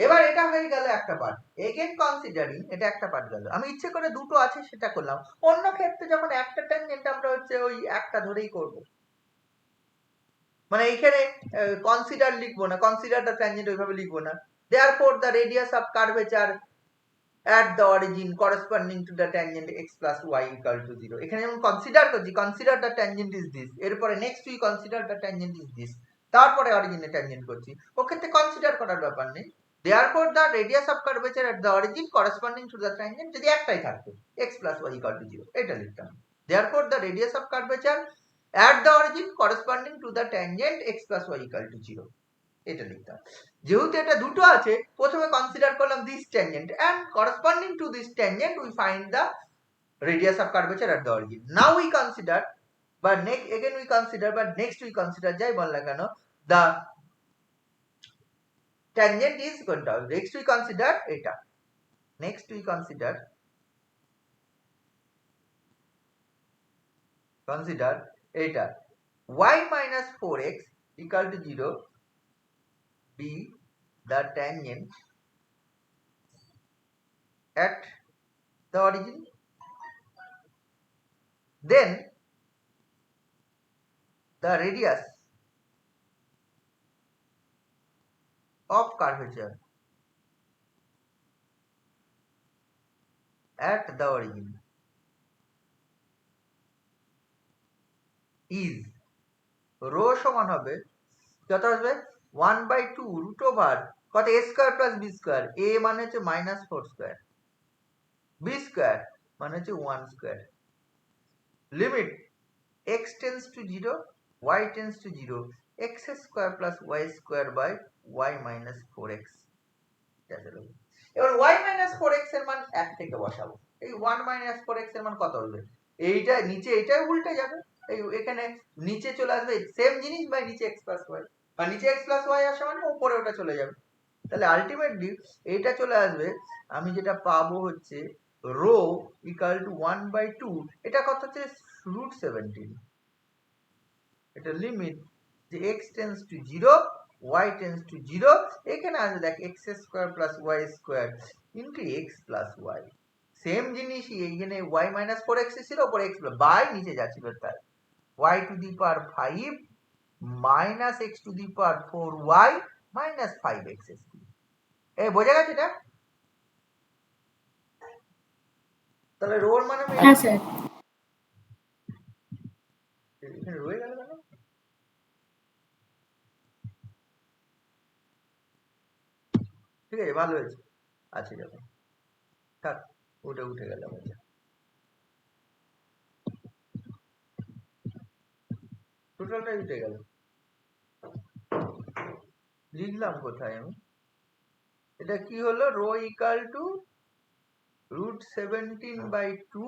এবার এটা হয়ে গেল একটা পার্ট, এগেন কনসিডারিং এটা একটা পার্ট গেল, আমি ইচ্ছে করে দুটো আছে সেটা করলাম, অন্য ক্ষেত্রে যখন একটা ট্যানজেন্ট আমরা হচ্ছে ওই একটা ধরেই করব, মানে এখানে কনসিডার লিখবো না, কনসিডার দ্য ট্যানজেন্ট ওইভাবে লিখবো না, therefore the radius of curvature at the origin corresponding to the tangent x plus y equal to 0, এখানে যেমন কনসিডার করছি consider the tangent is this, এরপরে next we consider the tangent is this, তারপরে অরিজিনে ট্যানজেন্ট করছি, ওক্ষেত্রে কনসিডার করার ব্যাপার নেই, therefore the radius of curvature at the origin corresponding to the tangent যদি একটাই থাকতো x plus y equal to 0 এটা লিখতাম, therefore the radius of curvature at the origin corresponding to the tangent x plus y equal to 0 এটা লিখতাম, যেহেতু এটা দুটো আছে প্রথমে কনসিডার করলাম this tangent and corresponding to this tangent we find the radius of curvature at the origin, now we consider but next we consider যাই বল না কেন the tangent is কোনটা, next we consider এটা, next we consider এটা y minus 4x equal to 0 be the tangent at the origin, then the radius of curvature at the origin is rho সমান হবে কত আসবে 1/2 রুট ওভার কত a square plus b square, a মানে হচ্ছে -4 স্কয়ার, b স্কয়ার মানে হচ্ছে 1 square, limit x tends to 0 y tends to 0 x square plus y square by y minus 4x, এবার y মাইনাস 4x এর মান 1 থেকে বসাবো, এই 1 মাইনাস 4x এর মান কত হবে, এইটা নিচে এইটাই উল্টে যাবে, এই এখানে নিচে চলে আসবে সেম জিনিস বাই নিচে x প্লাস y, আর নিচে x প্লাস y আসা মানে উপরে ওটা চলে যাবে, তাহলে আলটিমেটলি এটা চলে আসবে, আমি যেটা পাবো হচ্ছে রো ইকুয়াল টু 1/2, এটা কত হচ্ছে √17, এটা লিমিট যে x tends to 0 y tends to 0, এখানে আসবে দেখ x square plus y square into x plus y, same জিনিসই এইখানে y মাইনাস 4x ছিল উপরে x বাই নিচে যাচ্ছিল তাই y to the power 5 minus x to the power 4y minus 5x square, এই বোঝা গেছে এটা, তাহলে রোর মানে হ্যাঁ স্যার, এখানে রয়ে গেল কেন, ঠিক আছে ভালো হয়েছে, আছে যখন থাক উঠে গেল, টোটালটাই উঠে গেল, লিখলাম কোথায় আমি, এটা কি হলো rho equal to √17/2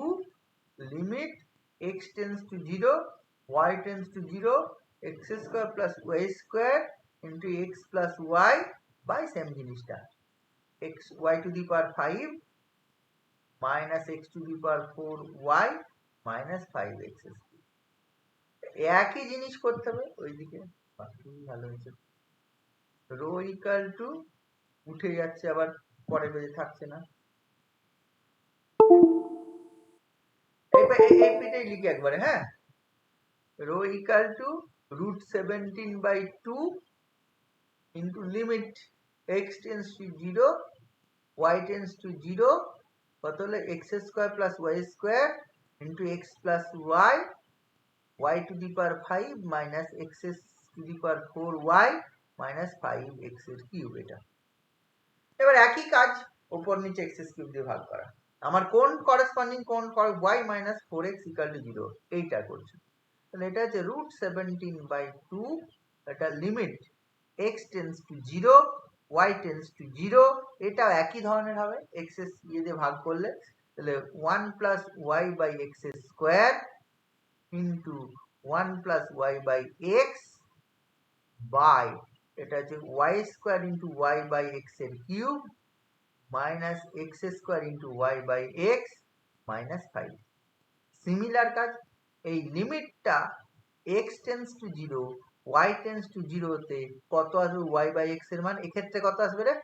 limit x tends to 0 y tends to 0 x square plus y square into x plus y by same জিনিসটা x y to the power 5 minus x to the power 4y minus 5x, একই জিনিস করতে হবে ওইদিকে, ভালো হয়েছে, রো ইকুয়াল টু উঠে যাচ্ছে আবার পরের পেজে থাকছে না, এই পিটাই লিখি একবারে, হ্যাঁ, rho equal to √17/2 into limit x tends to 0 y tends to 0 কত হলো x² + y² into x plus y to the power 5 minus x to the power 4y minus 5x এর কিউব। এটা এবার একই কাজ উপর নিচে x³ দিয়ে ভাগ করা। আমার কোন করেসপন্ডিং কোন y minus 4x = 0 এইটা করছি। তাহলে এটা হচ্ছে √17/2, এটা limit x tends to 0 y tends to 0, এটা একই ধরনের হবে, x এর দিয়ে ভাগ করলে তাহলে 1 plus y/x² into 1 plus y/x by এটা হচ্ছে y² into y/x এর cube minus x² into y/x minus 5। Similar কাজ, এই লিমিটটা x tends to 0 y tends to 0 তে কত আসবে y/x এর মান? এক্ষেত্রে কত আসবে রে?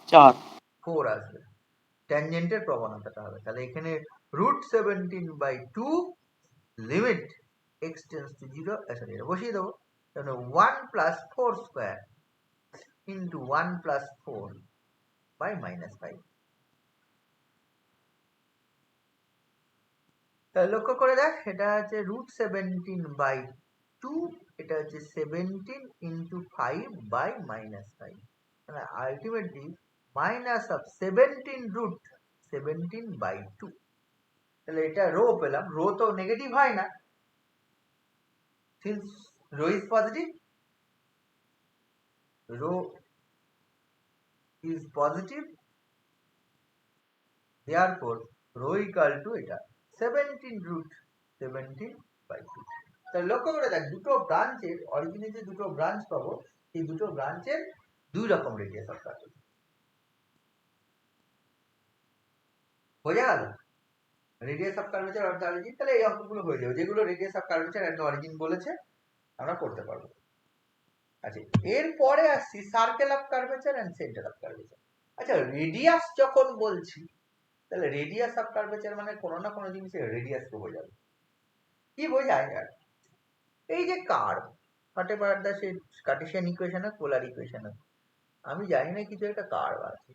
4 আসবে। ট্যানজেন্টের প্রবণতাটা হবে। তাহলে এখানে √17/2 লিমিট x tends to 0 এটা বসিয়ে দেবো। তাহলে 1 plus 4 square into 1 plus 4 by minus 5। তাহলে লক্ষ্য করে দেখ, এটা হচ্ছে √17/2, এটা হচ্ছে 17 into 5 by minus 5, মানে আলটিমেটলি মাইনাস অফ 17√17/2। তাহলে এটা রো পেলাম। রো তো নেগেটিভ হয় না, since rho is positive, rho is positive, therefore rho equal to এটা 17√17/2। তাহলে লক্ষ্য করে দেখ, দুটো ব্রাঞ্চের অরিজিনে যে দুটো ব্রাঞ্চ পাবো, এই দুটো ব্রাঞ্চের দুই রকম রেডিয়াস অফ কার্ভ। বোঝা গেল রেডিয়াস অফ কার্ভেচার আর অরিজিন। তাহলে এই অঙ্কগুলো হয়ে যাবে, যেগুলো রেডিয়াস অফ কার্ভেচার আর অরিজিন বলেছে আমরা করতে পারবো। আচ্ছা, এরপরে আসছি circle of curvature and centre of curvature. আচ্ছা, রেডিয়াস যখন বলছি, তাহলে রেডিয়াস অফ কার্ভেচার মানে কোনো না কোনো জিনিসের রেডিয়াসকে বোঝাবে। কি বোঝায়? আর এই যে curve, whatever the say Cartesian equation হোক, পোলার ইকুয়েশন হোক, আমি জানি না কিছু একটা কার্ভ আছে,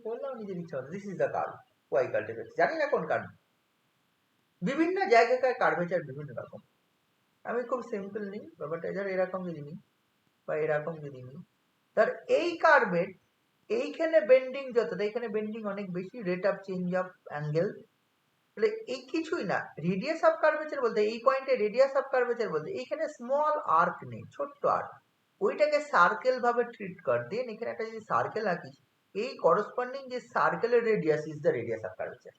বললাম নিজের ইচ্ছা হলো this is the curve y = x, জানি না কোন কার্ভ। বিভিন্ন জায়গাকার কার্ভেচার বিভিন্ন রকম। আমি খুব সিম্পল নিই ব্যাপারটা, ধর এরকম যদি নিই বা এরকম যদি নিই, ধর এই কার্ভের এইখানে বেন্ডিং যতটা, এখানে বেন্ডিং অনেক বেশি, rate of change of angle, তাহলে এই কিছুই না। রেডিয়াস অফ কার্ভেচার বলতে এই পয়েন্টে রেডিয়াস অফ কার্ভেচার বলতে এইখানে স্মল আর্ক নেই, ছোট্ট আর্ক, ওইটাকে সার্কেল ভাবে ট্রিট কর। দেন এখানে একটা যদি সার্কেল আঁকিস, এই করসপন্ডিং যে সার্কেলের radius is the radius of curvature.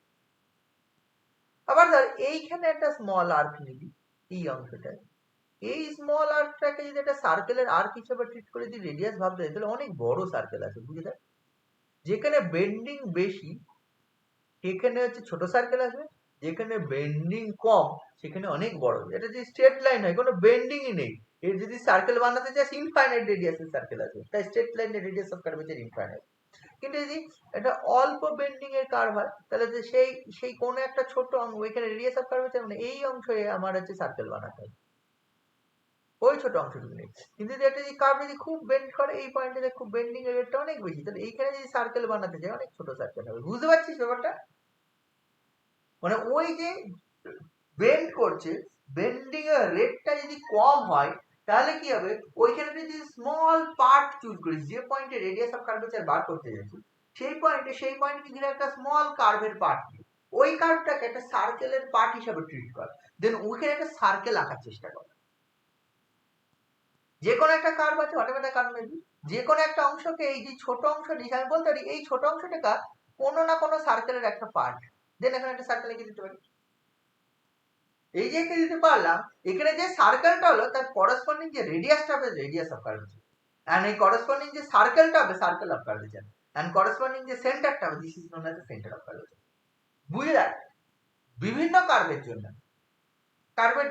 আবার ধর এইখানে একটা স্মল আর্ক নিবি, এই অংশটায়, এই স্মল আর্কটাকে যদি একটা সার্কেলের আর্ক হিসেবে ট্রিট করে যদি রেডিয়াস ভাবতে হয়, তাহলে অনেক বড় সার্কেল আছে, বুঝে দেখ। যেখানে বেন্ডিং বেশি সেখানে হচ্ছে ছোট সার্কেল আসবে, যেখানে বেন্ডিং কম সেখানে অনেক বড়। এটা যদি স্ট্রেট লাইন হয়, কোনো বেন্ডিংই নেই, এর যদি সার্কেল বানাতে চাস ইনফাইনাইট রেডিয়াসের সার্কেল আছে, তাই স্ট্রেট লাইনের রেডিয়াস অফ কার্ভেচার ইনফাইনাইট। কিন্তু যদি এটা অল্প বেন্ডিং এর কার্ভ হয়, তাহলে যে সেই কোনো একটা ছোট অংশ, এখানে রেডিয়াস অফ কার্ভেচার মানে এই অংশে আমার হচ্ছে সার্কেল বানাতে হবে, ওই ছোট অংশটুকু নেই। কিন্তু যদি একটা যদি কার্ভ যদি খুব বেন্ড করে, এই পয়েন্টে খুব বেন্ডিং এর রেটটা অনেক বেশি, তাহলে এইখানে যদি সার্কেল বানাতে চাই অনেক ছোট সার্কেল হবে। বুঝতে পারছিস ব্যাপারটা? মানে ওই যে বেন্ড করছে, বেন্ডিং এর রেটটা যদি কম হয়, তাহলে কি হবে, ওইখানে যদি স্মল পার্ট চুজ করিস, যে পয়েন্টে রেডিয়াস অফ কার্ভেচার বার করতে যাচ্ছিস, সেই পয়েন্টে ঘিরে একটা স্মল কার্ভের পার্ট, ওই কার্ভটাকে একটা সার্কেলের পার্ট হিসাবে ট্রিট কর। দেন ওইখানে একটা সার্কেল আঁকার চেষ্টা কর। যে কোনো একটা কার্ভ আছে, হোয়াটএভার কার্ভ নেবি, যে কোনো একটা অংশকে, এই যে ছোট অংশ নিস, আমি বলতে পারি এই ছোট অংশটা কোনো না কোনো সার্কেলের একটা পার্ট, দেন এখানে একটা সার্কেল এঁকে দিতে পারি। এই যে এঁকে দিতে পারলাম, এখানে যে সার্কেলটা হলো তার করসপন্ডিং যে রেডিয়াসটা হবে রেডিয়াস অফ কার্ভেচার, এন্ড এই করসপন্ডিং যে সার্কেলটা হবে circle of curvature, and corresponding যে সেন্টারটা হবে this is known as the centre of curvature. বুঝে যাক, বিভিন্ন কার্ভের জন্য, কার্ভের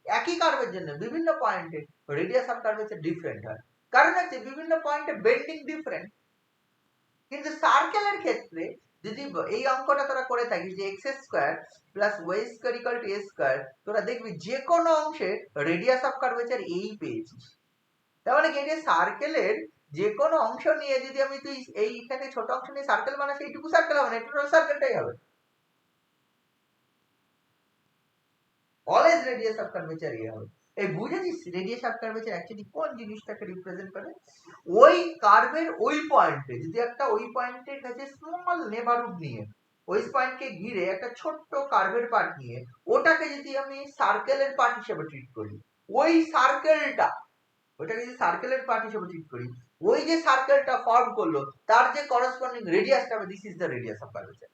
একই কার্ভের জন্য বিভিন্ন পয়েন্টে রেডিয়াস অফ কার্ভেচার ডিফারেন্ট হয়, কারণ হচ্ছে বিভিন্ন পয়েন্টে বেন্ডিং ডিফারেন্ট। কিন্তু সার্কেলের ক্ষেত্রে যদি এই অঙ্কটা তোরা করে থাকিস যে x square plus y square equal to a square, তোরা দেখবি যে কোনো অংশে রেডিয়াস অফ কার্ভেচার এই পেয়েছিস। তার মানে কি সার্কেলের যে কোনো অংশ নিয়ে যদি আমি তুই এইখানে ছোট অংশ নিয়ে সার্কেল বানাস, এইটুকু সার্কেল হবে না, টোটাল সার্কেলটাই হবে। অলওয়েজ রেডিয়াস অফ কার্ভেচার এই হবে। এই বুঝেছিস রেডিয়াস অফ কার্ভেচার অ্যাকচুয়ালি কোন জিনিসটাকে রিপ্রেজেন্ট করে? ওই কার্ভের ওই পয়েন্টে যদি একটা ওই পয়েন্টের কাছে স্মল নেবারহুড নিয়ে ওই পয়েন্টকে ঘিরে একটা ছোট্ট কার্ভের পার্ট নিয়ে ওটাকে যদি আমি সার্কেলের পার্ট হিসেবে ট্রিট করি, ওই সার্কেলটা ওটাকে যদি সার্কেলের পার্ট হিসেবে ট্রিট করি, ওই যে সার্কেলটা ফর্ম করলো তার যে করসপন্ডিং রেডিয়াসটা হবে, this is the radius of curvature.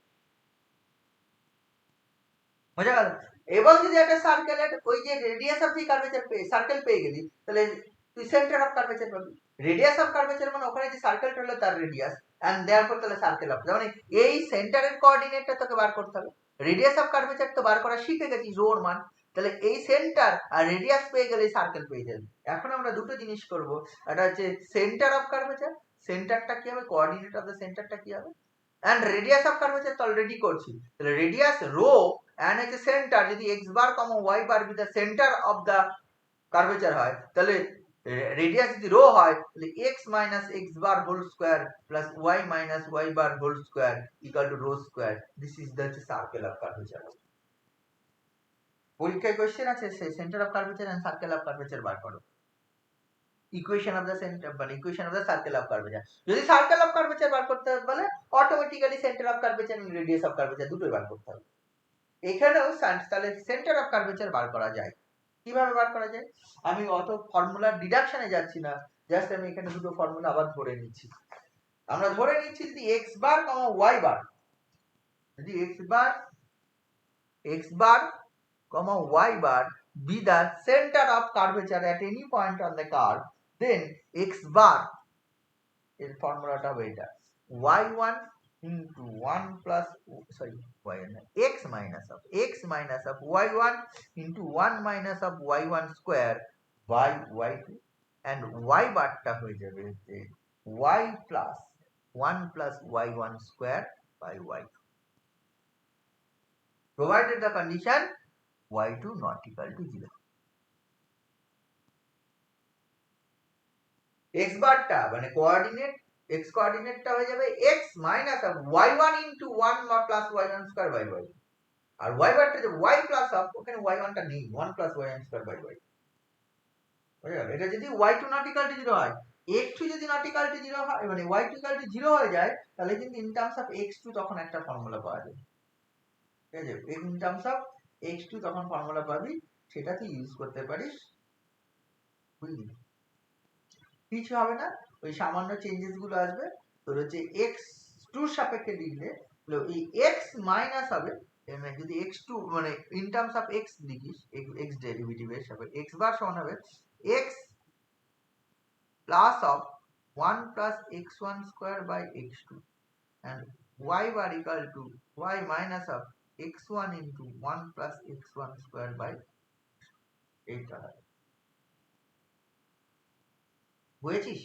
বোঝা গেল? এবং যদি একটা সার্কেলের ওই যে radius of the curvature circle পেয়ে গেলি, তাহলে তুই সেন্টার অফ কার্ভেচার পাবি। রেডিয়াস অফ কার্ভেচার মানে ওখানে যে সার্কেলটা হলো তার রেডিয়াস, এন্ড দেয়ারফর তাহলে সার্কেল অফ, মানে এই সেন্টারের কোঅর্ডিনেটটা তোকে বার করতে হবে। রেডিয়াস অফ কার্ভেচার তো বার করা শিখে গেছিস, রোর মান, তাহলে এই সেন্টার আর রেডিয়াস পেয়ে গেলে সার্কেল পেয়ে যাবি। এখন আমরা দুটো জিনিস করব, একটা হচ্ছে সেন্টার অফ কার্ভেচার, সেন্টারটা কি হবে, কোঅর্ডিনেট অফ দ্য সেন্টারটা কি হবে, এন্ড রেডিয়াস অফ কার্ভেচার তো অলরেডি করছি, তাহলে রেডিয়াস রো and হচ্ছে সেন্টার যদি x bar comma y bar be the centre of the curvature হয়, তাহলে রেডিয়াস যদি রো হয় তাহলে x minus x bar whole square plus y minus y bar whole square equal to rho square. This is the circle of curvature. পরীক্ষায় কোশ্চেন আছে centre of curvature and circle of curvature বার করো, ইকুয়েশন অফ দ্য সেন্টার মানে equation of the circle of curvature. যদি সার্কেল অফ কার্ভেচার বার করতে বলে automatically centre of curvature and radius of curvature দুটোই বার করতে হবে। এখানেও তাহলে সেন্টার অফ কার্ভেচার বার করা যায়। কিভাবে বার করা যায়? আমি অত ফর্মুলার ডিডাকশনে যাচ্ছি না, জাস্ট আমি এখানে দুটো ফর্মুলা আবার ধরে নিচ্ছি। আমরা ধরে নিচ্ছি যদি x বার কমা y বার, যদি x bar comma y bar be the center of curvature at any point on the curve, then x bar এর ফর্মুলাটা হবে এটা y1 into 1 plus x minus of y1 into 1 minus of y1 square by y2, and y বারটা হয়ে যাবে y plus 1 plus y1 square by y2, provided the condition y2 not equal to 0. x বারটা মানে কোঅর্ডিনেট x কোঅর্ডিনেটটা হয়ে যাবে x minus y1 into 1 plus y1 square by y, আর y বারটা যে y প্লাস অফ, ওখানে y1 টা নেই, 1 plus y1 square by y। বুঝা গেল? এটা যদি y2 not equal to 0 হয়, x2 যদি not equal to 0 হয়, মানে y2 equal to 0 হয়ে যায়, তাহলে কিন্তু in terms of x2 তখন একটা ফর্মুলা পাওয়া যাবে। ঠিক আছে? in terms of x2 তখন ফর্মুলা পাবি, সেটা তুই ইউজ করতে পারিস। বুঝলি? কিছু হবে না, ওই সামান্য চেঞ্জেস গুলো আসবে। তোর হচ্ছে x2 সাপেক্ষে লিখলে এই x মাইনাস হবে, যদি x2 মানে ইন টার্মস অফ x লিখিস, x ডেরিভেটিভের সাপেক্ষে x বার সমান হবে x plus of 1 plus x1 square by x2 and y bar equal to y minus of x1 into 1 plus x1 square by 8। বুঝেছিস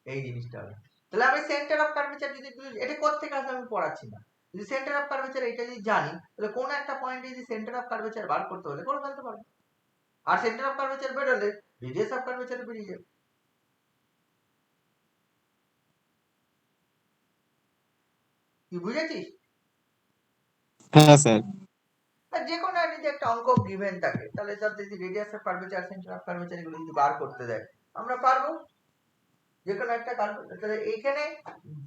এই জিনিসটা হবে? তাহলে আমি সেন্টার অফ কার্ভেচার যদি এটা কোথা থেকে আসলে আমি পড়াচ্ছি না, যদি সেন্টার অফ কার্ভেচার এটা যদি জানি, তাহলে কোন একটা পয়েন্টে যদি সেন্টার অফ কার্ভেচার বার করতে হলে করে ফেলতে পারবো, আর সেন্টার অফ কার্ভেচার বেরোলে রেডিয়াস অফ কার্ভেচার বেরিয়ে যাবে। কি বুঝেছিস? হ্যাঁ স্যার। আর যে কোনো যদি একটা অঙ্ক গিভেন থাকে, তাহলে যদি radius of curvature centre of curvature এগুলো যদি বার করতে দেয়, আমরা পারবো যে কোনো একটা কার্ভেচার। তাহলে এইখানে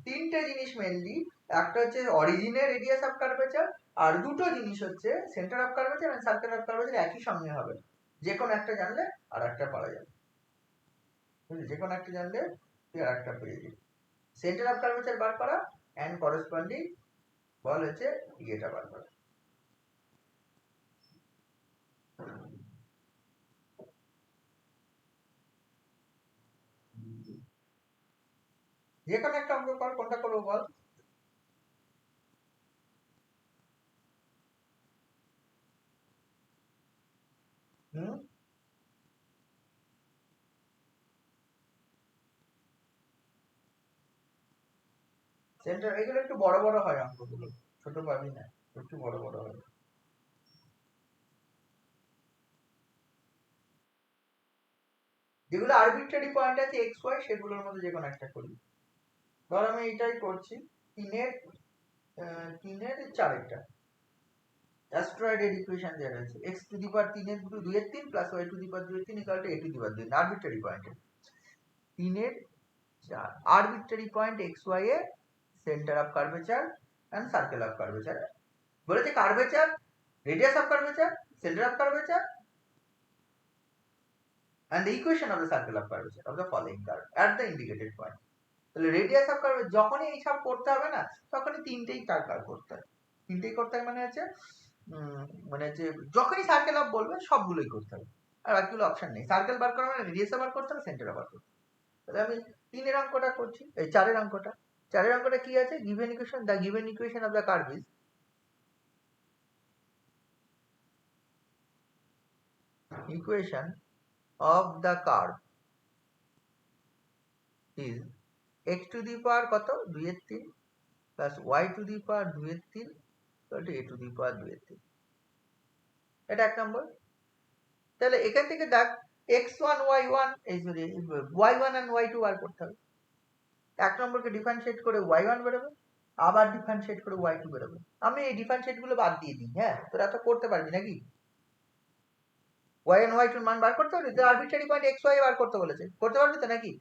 তিনটে জিনিস মেইনলি, একটা হচ্ছে অরিজিনের রেডিয়াস অফ কার্ভেচার, আর দুটো জিনিস হচ্ছে সেন্টার অফ কার্ভেচার আর সার্কেল অফ কার্ভেচার একই সঙ্গে হবে, যে কোনো একটা জানলে আর একটা পারা যাবে। বুঝলি? যে কোনো একটা জানলে তুই আর একটা পেয়ে যাবি। সেন্টার অফ কার্ভেচার বার করা এন্ড করেসপন্ডিং বল হচ্ছে ইয়েটা বার করা। যে কোনো একটা অঙ্ক কর, কোনটা করবো বল? হুম, সেন্টার এগুলো একটু বড় বড় হয় অঙ্কগুলো, ছোট পাবি না, একটু বড় বড় হয়। যেগুলো আরবিট্রারি পয়েন্ট আছে এক্স ওয়াই সেগুলোর মধ্যে যে কোনো একটা করি। ধর আমি এটাই করছি, 3 এর 4-এরটা অ্যাস্ট্রয়েডের ইকুয়েশন দেওয়া রয়েছে x টু দি পাওয়ার 3 এর 2 এর 3 plus y to the power 2 এর 3 equal to a to the power 2 arbitrary point 3 এর 4 আরবিট্রারি পয়েন্ট x y এ centre of curvature and circle of curvature বলেছে, curvature, radius of curvature, centre of curvature and the equation of the circle of curvature of the following curve at the indicated point। তাহলে রেডিয়াস অফ কার্ভ যখনই এই সব করতে হবে না তখনই তিনটেই কার করতে হয়, তিনটেই করতে হয় মানে হচ্ছে মানে যে যখনই সার্কেল অফ বলবে সবগুলোই করতে হবে, আর বাকিগুলো অপশন নেই। সার্কেল বার করা মানে রেডিয়াস বার করতে হবে, সেন্টার বার করতে হবে। তাহলে আমি 3-এর অঙ্কটা করছি, এই 4-এর অঙ্কটা। 4-এর অঙ্কটা কি আছে? Given equation, the given equation of the curve is equation of the curve is x to the power কত 2 এর 3 plus y to the power 2 এর 3 equal to a to the power 2 এর 3। এটা এক নম্বর। তাহলে এখান থেকে দেখ x1 y1 এই সরি y1 and y2 বার করতে হবে। এক নম্বরকে ডিফারেন্সিয়েট করে y1 বেরোবে, আবার ডিফারেন্সিয়েট করে y2 বেরোবে। আমি এই ডিফারেন্সিয়েট গুলো বাদ দিয়ে দিই, হ্যাঁ তোরা তো করতে পারবি নাকি? y and y2 এর মান বার করতে পারবি তো? আরবিট্রারি পয়েন্ট x y বার করতে বলেছে, করতে পারবি তো নাকি?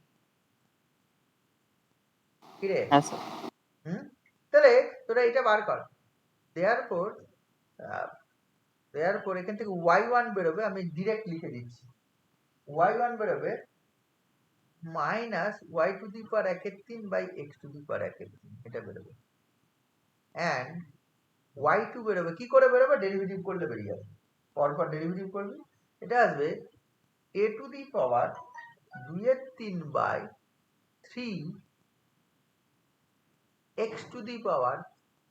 কি রে? হ্যাঁ স্যার। তাহলে তোরা এটা বার কর। দেয়ারফর এখান থেকে y1 বেরোবে, আমি ডিরেক্ট লিখে দিচ্ছি, y1 বেরোবে minus y to the power 1/3 by x to the power 1/3, এটা বেরোবে। এন্ড y2 বেরোবে, কি করে বেরোবে? ডেরিভেটিভ করলে বেরিয়ে যাবে, পরপর ডেরিভেটিভ করবি, এটা আসবে a to the power 2/3 by 3 x to the power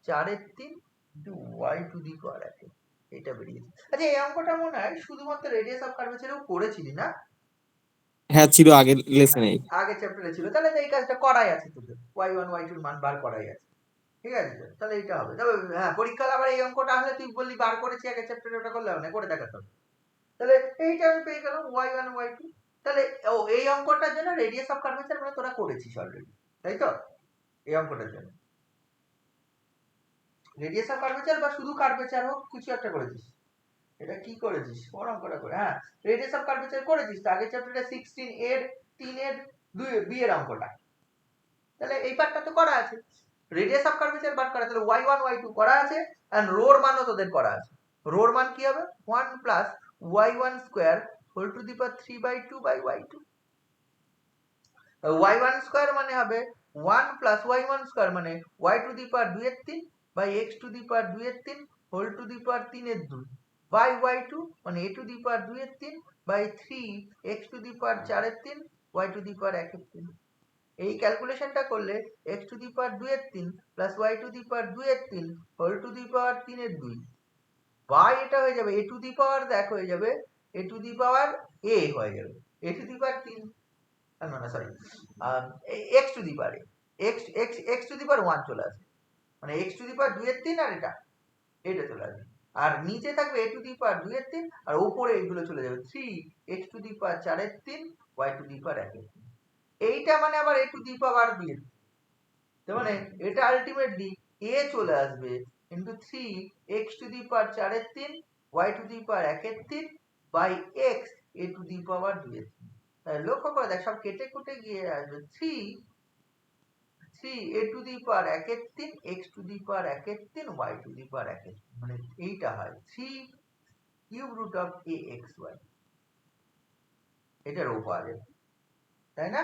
4/3 into y to the power 1, এটা বেরিয়েছে। আচ্ছা এই অঙ্কটা মনে হয় শুধুমাত্র রেডিয়াস অফ কার্ভেচারেও করেছিলি না? হ্যাঁ ছিল, আগের লেসনে। আগের চ্যাপ্টারে ছিল, তাহলে এই কাজটা করাই আছে তোদের, y1 y2 এর মান বার করাই আছে, ঠিক আছে? তাহলে এটা হবে। তবে হ্যাঁ পরীক্ষায় আবার এই অঙ্কটা আসলে তুই বললি বার করেছি আগের চ্যাপ্টারে, ওটা করলে হবে না, করে দেখাতে হবে। তাহলে এইটা আমি পেয়ে গেলাম y1 y2। তাহলে ও এই অঙ্কটার জন্য রেডিয়াস অফ কার্ভেচার মানে তোরা করেছিস অলরেডি, তাই তো? এই অঙ্কটার জন্য রেডিয়াস অফ কার্ভেচার বা শুধু কার্ভেচার হোক কিছু একটা করেছিস। এটা কি করেছিস? কোন অঙ্কটা করে? হ্যাঁ রেডিয়াস অফ কার্ভেচার করেছিস তো আগের চ্যাপ্টারে 16 এর 3 এর 2 b এর অঙ্কটা। তাহলে এই পার্টটা তো করা আছে, রেডিয়াস অফ কার্ভেচার বার করা, তাহলে y1 y2 করা আছে এন্ড রোর মানও তোদের করা আছে। রোর মান কি হবে? 1 plus y1 square whole to the power 3/2 by y2। y1 square মানে হবে 1 প্লাস y1 স্কয়ার মানে y টু দি পাওয়ার 2 এর 3 by x to the power 2 এর 3 হোল টু দি পাওয়ার 3 এর 2 বাই y2 মানে a টু দি পাওয়ার 2 এর 3 by 3 x to the power 4 এর 3 y টু দি পাওয়ার 1 এর 3। এই ক্যালকুলেশনটা করলে x টু দি পাওয়ার 2 এর 3 plus y to the power 2 এর 3 হোল টু দি পাওয়ার 3 এর 2 বাই এটা হয়ে যাবে a টু দি পাওয়ার, দেখ হয়ে যাবে a to the power a হয়ে যাবে a টু দি পাওয়ার 3, না sorry x to the power x to the power 1 চলে আসবে, মানে x টু দি পাওয়ার 2 এর 3 আর এটা চলে আসবে, আর নিচে থাকবে a টু দি পাওয়ার 2 এর 3 আর উপরে এইগুলো চলে যাবে 3 x টু দি পাওয়ার 4 এর 3 y টু দি পাওয়ার 1 এর 3। এইটা মানে আবার a to the power b এর, তার মানে এটা আলটিমেটলি a চলে আসবে into 3 x to the power 4 এর 3 y টু দি পাওয়ার 1 এর 3 by x a to the power 2 এর 3। তাহলে লক্ষ্য করে দেখ সব কেটে কুটে গিয়ে আসবে 3 a টু দি পাওয়ার 1 এর 3 x টু দি পাওয়ার 1 এর 3 y টু দি পাওয়ার 1 এর 3, মানে এইটা হয় 3 কিউব রুট অফ axy, এটার ও পাওয়া যাবে, তাই না?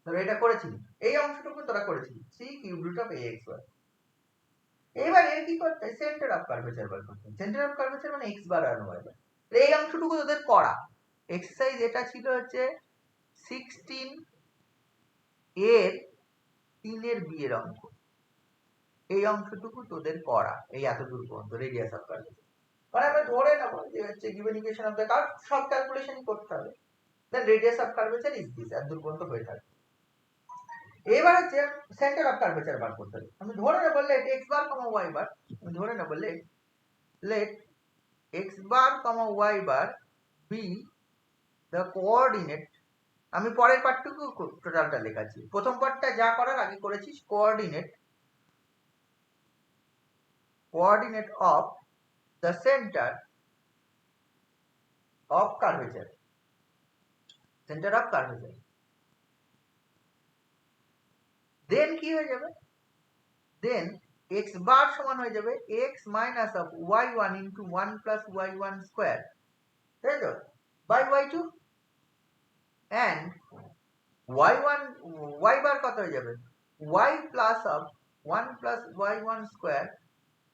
তোরা এটা করেছিলি, এই অংশটুকু তোরা করেছিলি 3 কিউব রুট অফ axy। এবার এর কি করতে হয়? সেন্টার অফ কার্ভেচার বার করতে হয়। সেন্টার অফ কার্ভেচার মানে x বার আর y বার। এই অংশটুকু তোদের করা এক্সারসাইজ, এটা ছিল হচ্ছে 16 এর 3 এর b এর অঙ্ক। এই অংশটুকু তোদের করা এই এতদূর পর্যন্ত রেডিয়াস অফ কার্ভেচার, মানে আমরা ধরে নেব যে হচ্ছে given equation of the curve, সব ক্যালকুলেশন করতে হবে, then radius of curvature is this, এতদূর পর্যন্ত হয়ে থাকে। এবার হচ্ছে সেন্টার অফ কার্ভেচার বার করতে হবে। আমি ধরে নেব let x bar comma y bar, আমি ধরে নেব let x bar comma y bar be the coordinate. আমি পরের পার্টটুকু টোটালটা লেখাচ্ছি, প্রথম পার্টটা যা করার আগে করেছি। Coordinate of the centre of curvature, centre of curvature. Then কি হয়ে যাবে, দেন x বার সমান হয়ে যাবে x minus of y1 into 1 plus y1 square, তাই তো, by y2, and y1 y বার কত হয়ে যাবে, y plus of 1 plus y1 square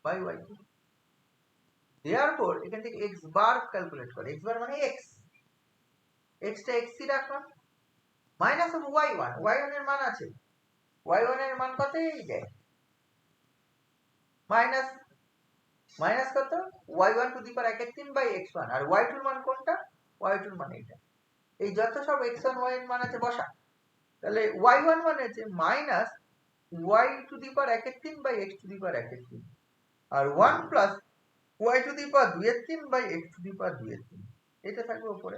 by y2। Therefore এখান থেকে x বার ক্যালকুলেট করে, x বার মানে x টা x রাখলাম, মাইনাস অফ y1 এর মান আছে, y1 এর মান কত, এই যায় মাইনাস কত, y1 to the power 1/3 by x1, R y2 এর মান কোনটা, y2 এর মান এইটা। এই যত সব x1 y এর মান আছে বসা, তাহলে y1 মানে আছে minus y to the power 1/3 by x to the power 1/3, আর 1 plus y to the power 2/3 by x to দি পাওয়ার 2/3, এটা থাকবে উপরে,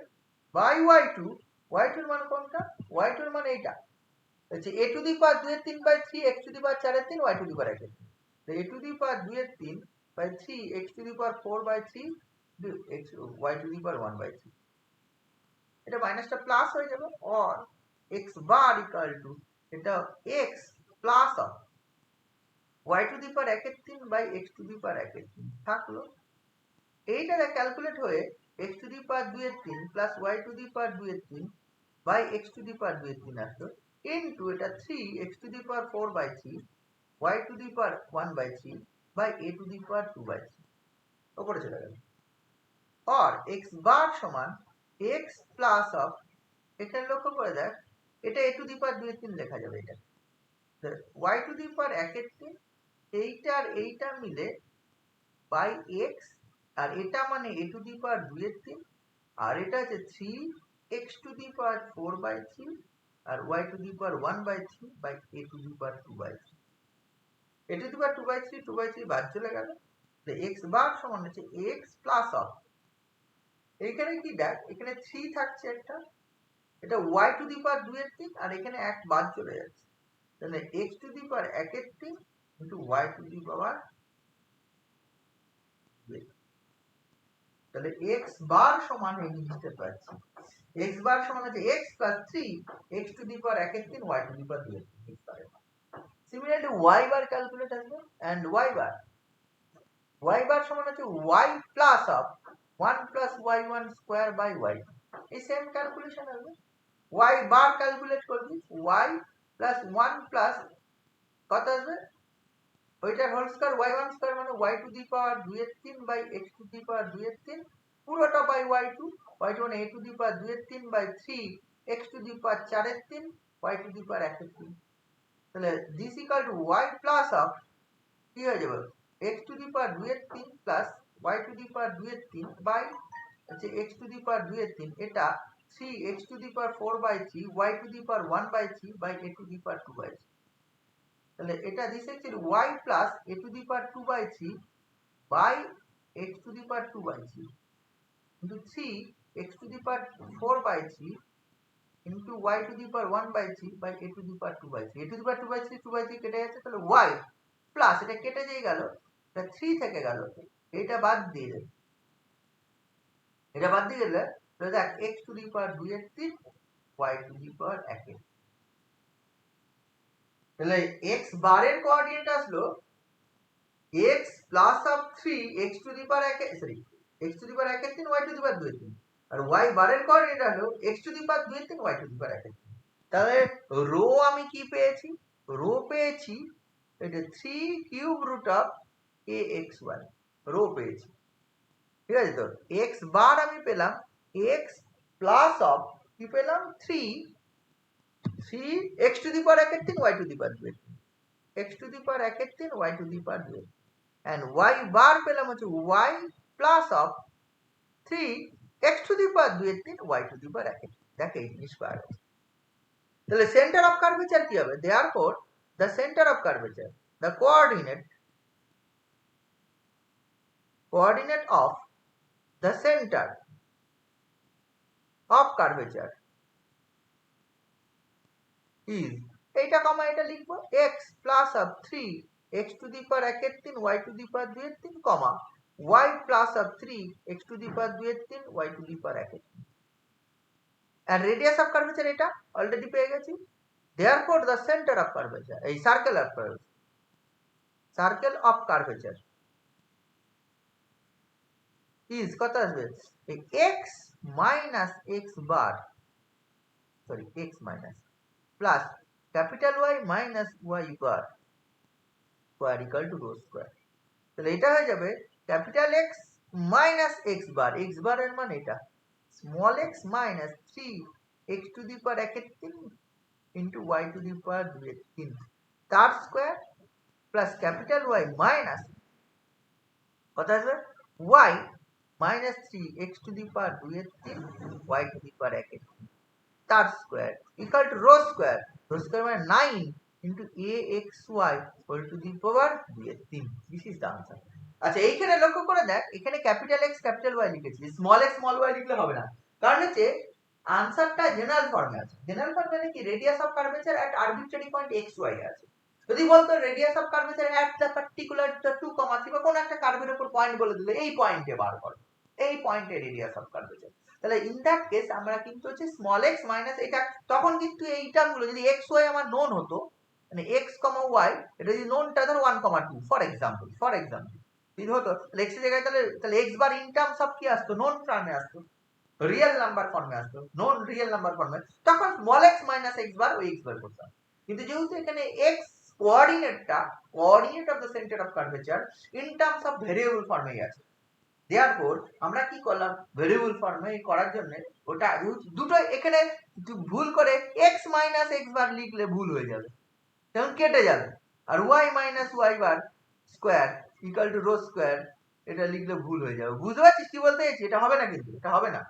বাই y2 এর মান কোনটা, y2 এর মান এইটা হচ্ছে a to the power 2/3 by 3 x to the power 4/3 y to the power 1/3, তো a to the power 2/3 by 3 x to the power 4 by 3 x y to the power 1 by 3, এটা মাইনাসটা প্লাস হয়ে যাবে, or x bar equal to এটা x plus of y to the power 1/3 by x to the power 1/3 থাকলো। এইটা ক্যালকুলেট হয়ে x to the power 2/3 plus y to the power 2/3 by x to the power 2/3 আসলো, ইনটু এটা 3 x to the power 4 by 3 y to the power 1 by 3 by a to the power 2 by 3 উপরে চলে গেল। আর x বার সমান x প্লাস অফ, এখানে লক্ষ্য করে দেখ এটা a টু দি পাওয়ার 2/3 লেখা যাবে, এটা y টু দি পাওয়ার 1/3, এইটা আর এইটা মিলে বাই x, আর এটা মানে a টু দি পাওয়ার 2/3, আর এটা হচ্ছে 3x to the power 4 by 3 আর y to the power 1 by 3 by a to the power 2 by 3, a to the power 2 by 3 2 by 3 বাদ চলে গেল, তো x বার সমান হচ্ছে x প্লাস অফ, এখানে কি দেখ এখানে 3 থাকছে একটা, এটা y টু দি পাওয়ার 2/3 আর এখানে এক বাদ চলে যাচ্ছে, তাহলে x to the power 1/3 into y to the power, তাহলে x বার সমান এই জিনিসটা পাচ্ছি, x বার সমান হচ্ছে x plus 3 x to the power 1/3 y to the power 2/3। Similarly y bar calculate আসবে, এন্ড y বার সমান হচ্ছে y plus of 1 plus y1 square by y, এই সেম ক্যালকুলেশন আসবে, y বার ক্যালকুলেট করবি, y প্লাস 1 প্লাস কত আসবে, ওইটার হোল স্কয়ার y1 স্কয়ার মানে y to the power 2/3 by x to দি পাওয়ার 2/3 পুরোটা বাই y2 মানে a to the power 2/3 by 3 x to the power 4/3 y to the power 1/3, তাহলে this equal to y plus of কি হয়ে যাবে x to the power 2/3 plus y to the power 2/3 by হচ্ছে x টু দি পাওয়ার 2/3, এটা 3x to the power 4 by 3 y to the power 1 by 3 by a to the power 2 by 3, তাহলে এটা this actually y plus a to the power 2 by 3 by x to the power 2 by 3 into 3x to the power 4 by 3 into y to the power 1 by 3 by a to the power 2 by 3, a to the power 2 by 3 2 by 3 কেটে যাচ্ছে, তাহলে y প্লাস এটা কেটে যেই গেল, এটা 3 থেকে গেল, এটা বাদ দিয়ে দেবে, এটা বাদ দিয়ে গেলে তাহলে দেখ x to the power 2/3 y to the power 1, তাহলে x বারের কোঅর্ডিনেট আসলো x plus of 3 x to the power 1 sorry x to the power 1/3 y to the পাওয়ার 2/3, আর y বারের কোঅর্ডিনেট হলো x to the power 2/3 y to the power 1/3, তাহলে রো আমি কি পেয়েছি, রো পেয়েছি এটা 3 cube root of ax1, rho পেয়েছি, ঠিক আছে, তো x বার আমি পেলাম x প্লাস অফ কি পেলাম 3 x to the power 1/3 y to the power 2/3, x to the power 1/3 y to the power 2, and y bar পেলাম হচ্ছে y plus of 3 x to the power 2/3 y to the power 1, দেখে এই জিনিস পাওয়া গেছে। তাহলে সেন্টার অফ কার্ভেচার কি হবে? Therefore the centre of curvature, the coordinate of the center of curvature is, এইটা কমা এটা লিখবো, x plus of 3 x to the power 1 এর 3 y টু দি পাওয়ার 2 এর 3 comma y plus of 3 x to the power 2 এর 3 y টু দি পাওয়ার 1 এর 3। আর রেডিয়াস অফ কার্ভেচার এটা অলরেডি পেয়ে গেছি। Therefore the centre of curvature, এই সার্কেল অফ কার্ভেচার ইজ কত আসবে? এই x minus x bar, sorry x minus plus capital Y minus Y bar square equal to rho square. তাহলে এটা হয়ে যাবে capital X minus x bar, x bar এর মান এটা, small x minus 3 x to the power 1 এর 3 into y to the power 2 এর 3 তার square plus capital Y minus কত আসবে? y minus 3 x to the power 2 এর 3 y টু দি পাওয়ার 1 এর 3 তার square equal to rho square, rho square মানে 9 into axy whole to the power 2 এর 3। This is the answer. আচ্ছা এইখানে লক্ষ্য করে দেখ, এখানে ক্যাপিটাল X ক্যাপিটাল Y লিখেছি, স্মল x স্মল y লিখলে হবে না, কারণ হচ্ছে আনসারটা জেনারেল ফর্মে আছে। জেনারেল ফর্মে মানে কি? Radius of curvature at arbitrary point x y আছে। যদি বলতো radius of curvature at the particular 2,3 বা কোন একটা কার্ভের উপর পয়েন্ট বলে দিলে এই পয়েন্টে বার করো, এই পয়েন্টে রেডিয়াস অফ কার্ভেচার। তাহলে ইন দ্যাট কেস আমরা কিন্তু হচ্ছে স্মল x মাইনাস এটা, তখন কিন্তু এই টার্মগুলো যদি x y আমার নোন হতো, মানে x, y এটা যদি নোনটা ধরো 1, 2 ফর এক্সাম্পল যদি হতো, তাহলে x এর জায়গায় তাহলে x bar in terms of কি আসতো? নোন ফর্মে আসতো, রিয়েল নাম্বার ফর্মে আসতো, নোন রিয়েল নাম্বার ফর্মে, তখন small x minus x bar ওই x বার করতাম। কিন্তু যেহেতু এখানে x কোঅর্ডিনেটটা, coordinate of the centre of curvature in terms of variable ফর্মেই আছে, দেয়ারফর আমরা কি করলাম? ভেরিয়েবল ফর্মে করার জন্য ওটা দুটো এখানে ভুল করে x মাইনাস x বার লিখলে ভুল হয়ে যাবে, তখন কেটে যাবে, আর y minus y bar square equal to rho square এটা লিখলে ভুল হয়ে যাবে। বুঝতে পারছিস কি বলতে চাইছি? এটা হবে না, কিন্তু এটা হবে না,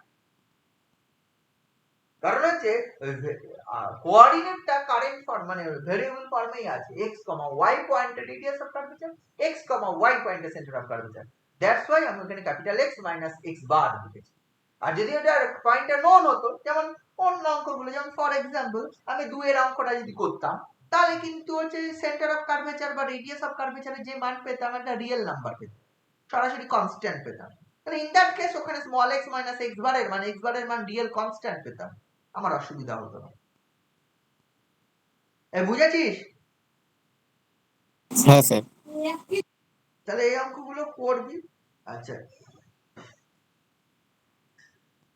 কারণ হচ্ছে কোঅর্ডিনেটটা কারেন্ট ফর্ম মানে ভেরিয়েবল ফর্মেই আছে, x, y পয়েন্টে radius of curvature, x, y পয়েন্টে centre of curvature. That's why আমি এখানে ক্যাপিটাল X মাইনাস x বার লিখেছি। আর যদি এটা পয়েন্টটা নোন হতো, যেমন অন্য অঙ্কগুলো, যেমন ফর এক্সাম্পল আমি 2 এর অঙ্কটা যদি করতাম, তাহলে কিন্তু হচ্ছে সেন্টার অফ কার্ভেচার বা রেডিয়াস অফ কার্ভেচারের যে মান পেতাম একটা রিয়েল নাম্বার পেতাম, সরাসরি কনস্ট্যান্ট পেতাম। তাহলে ইন দ্যাট কেস ওখানে স্মল x মাইনাস x বারের মানে x বারের মান রিয়েল কনস্ট্যান্ট পেতাম, আমার অসুবিধা হতো না। বুঝেছিস? হ্যাঁ স্যার। তাহলে এই অঙ্কগুলো করবি। আচ্ছা